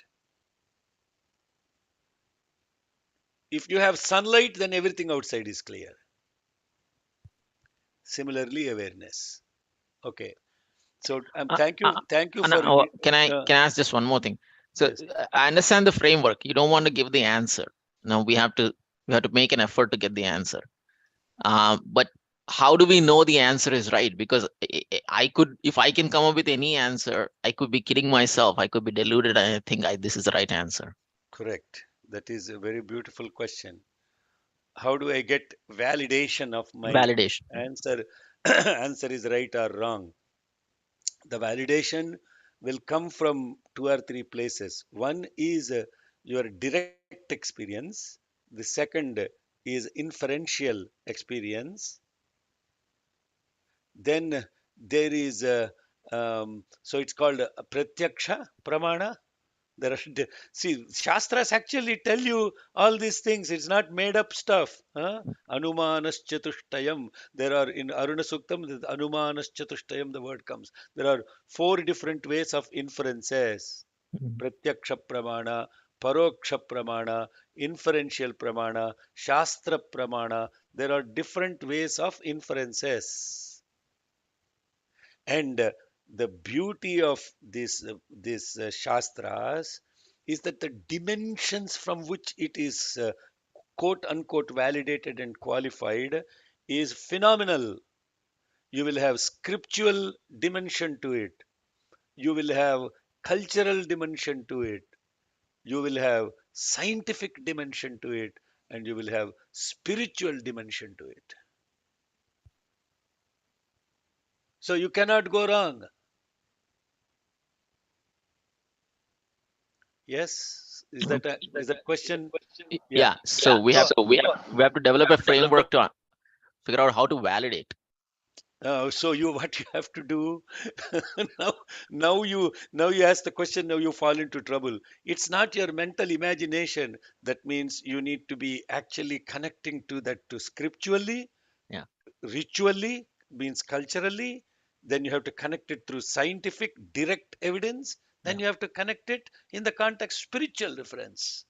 If you have sunlight, then everything outside is clear. Similarly, awareness. Okay. So Uh, thank you Anna, for can I ask just one more thing? So yes, I understand the framework. You don't want to give the answer. Now we have to make an effort to get the answer. But how do we know the answer is right? Because I could, if I can come up with any answer, I could be kidding myself. I could be deluded. I think this is the right answer. correct. That is a very beautiful question. How do I get validation of my Validation. answer? Answer is right or wrong. The validation will come from two or three places. One is your direct experience. The second is inferential experience. Then there is so it's called pratyaksha pramana. There are see Shastras actually tell you all these things. It's not made up stuff. Huh? Anumanas chatushtayam. There are in Aruna Suktam, the Anumanas chatushtayam, the word comes. There are four different ways of inferences. Mhm. Pratyaksha pramana, paroksha pramana, inferential pramana, shastra pramana. There are different ways of inferences. And the beauty of this Shastras is that the dimensions from which it is quote unquote validated and qualified is phenomenal. You will have scriptural dimension to it. You will have cultural dimension to it. You will have scientific dimension to it, and you will have spiritual dimension to it. So you cannot go wrong. Yes, is that question? Yeah. Yeah. So we have to develop a framework to figure out how to validate. So you what you have to do now now you ask the question, now you fall into trouble. It's not your mental imagination. That means you need to be actually connecting to that, to scripturally, Yeah. ritually, means culturally. Then you have to connect it through scientific direct evidence. Then Yeah. you have to connect it in the context spiritual reference.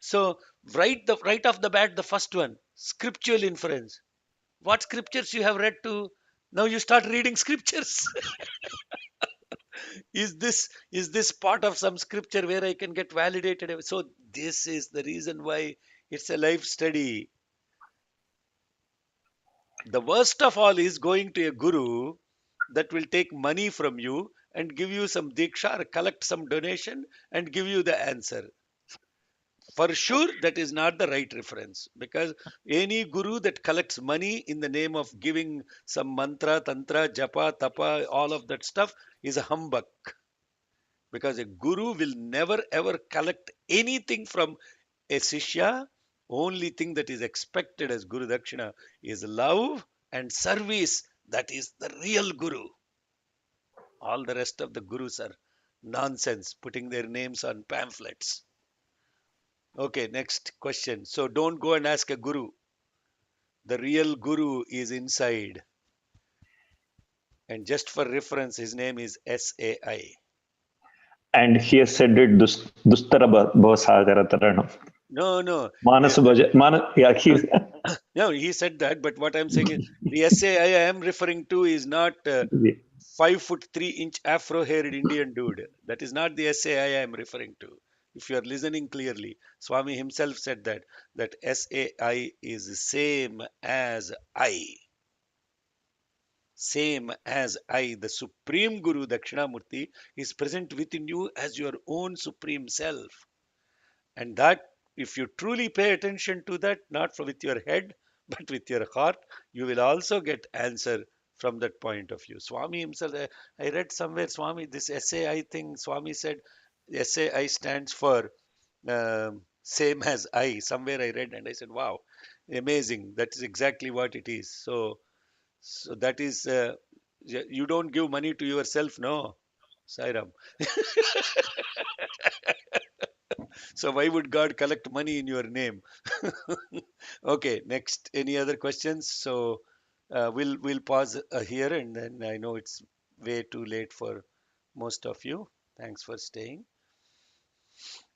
So right off the bat, the first one, scriptural inference. What scriptures you have read to? Now you start reading scriptures. Is this part of some scripture where I can get validated? So this is the reason why it's a life study. The worst of all is going to a guru that will take money from you and give you some diksha or collect some donation and give you the answer. For sure, that is not the right reference, because any guru that collects money in the name of giving some mantra, tantra, japa, tapa, all of that stuff is a humbug. Because a guru will never ever collect anything from a Sishya. Only thing that is expected as Guru Dakshina is love and service. That is the real Guru. All the rest of the Gurus are nonsense, putting their names on pamphlets. Okay, next question. So don't go and ask a Guru. The real Guru is inside. And just for reference, his name is SAI. And he has said it Dustara Bhavasagara Taranam. No. Manas Bhaja. Yeah, he's. No, he said that, but what I'm saying is the SAI I am referring to is not 5'3" Afro-haired Indian dude. That is not the SAI I am referring to. If you are listening clearly, Swami himself said that SAI is same as I. Same as I, the Supreme Guru Dakshinamurti, is present within you as your own Supreme Self. And that, if you truly pay attention to that, not with your head, but with your heart, you will also get answer from that point of view. Swami himself, I read somewhere, Swami, this SAI thing, Swami said, SAI stands for same as I. Somewhere I read and I said, wow, amazing. That is exactly what it is. So that is, you don't give money to yourself, no, Sairam. So why would God collect money in your name? Okay, next. Any other questions? So we'll pause here, and then I know it's way too late for most of you. Thanks for staying.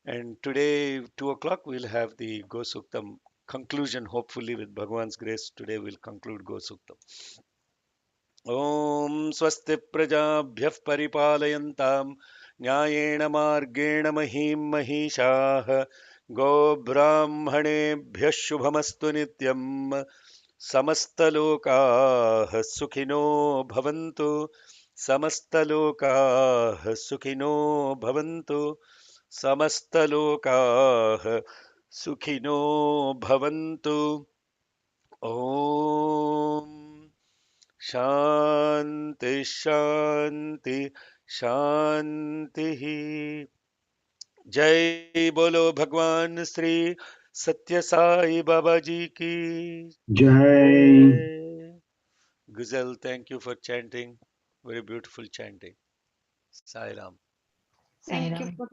And today, 2 o'clock, we'll have the Go Suktam conclusion. Hopefully, with Bhagwan's grace, today we'll conclude Go Suktam. ॐ स्वस्ति प्रजाभ्यः परिपालयन्तां न्यायेण मार्गेण महीं महिषाः गोब्राह्मणेभ्यः शुभमस्तु नित्यम् समस्तलोकाः सुखिनो भवन्तु समस्तलोकाः सुखिनो भवन्तु समस्तलोकाः सुखिनो भवन्तु ॐ शांति शांति शांति। जय बोलो भगवान श्री सत्य साई बाबा जी की Jai. जय। Guzel, thank you for chanting. Very beautiful chanting. Sai Ram. Thank you Sairam. for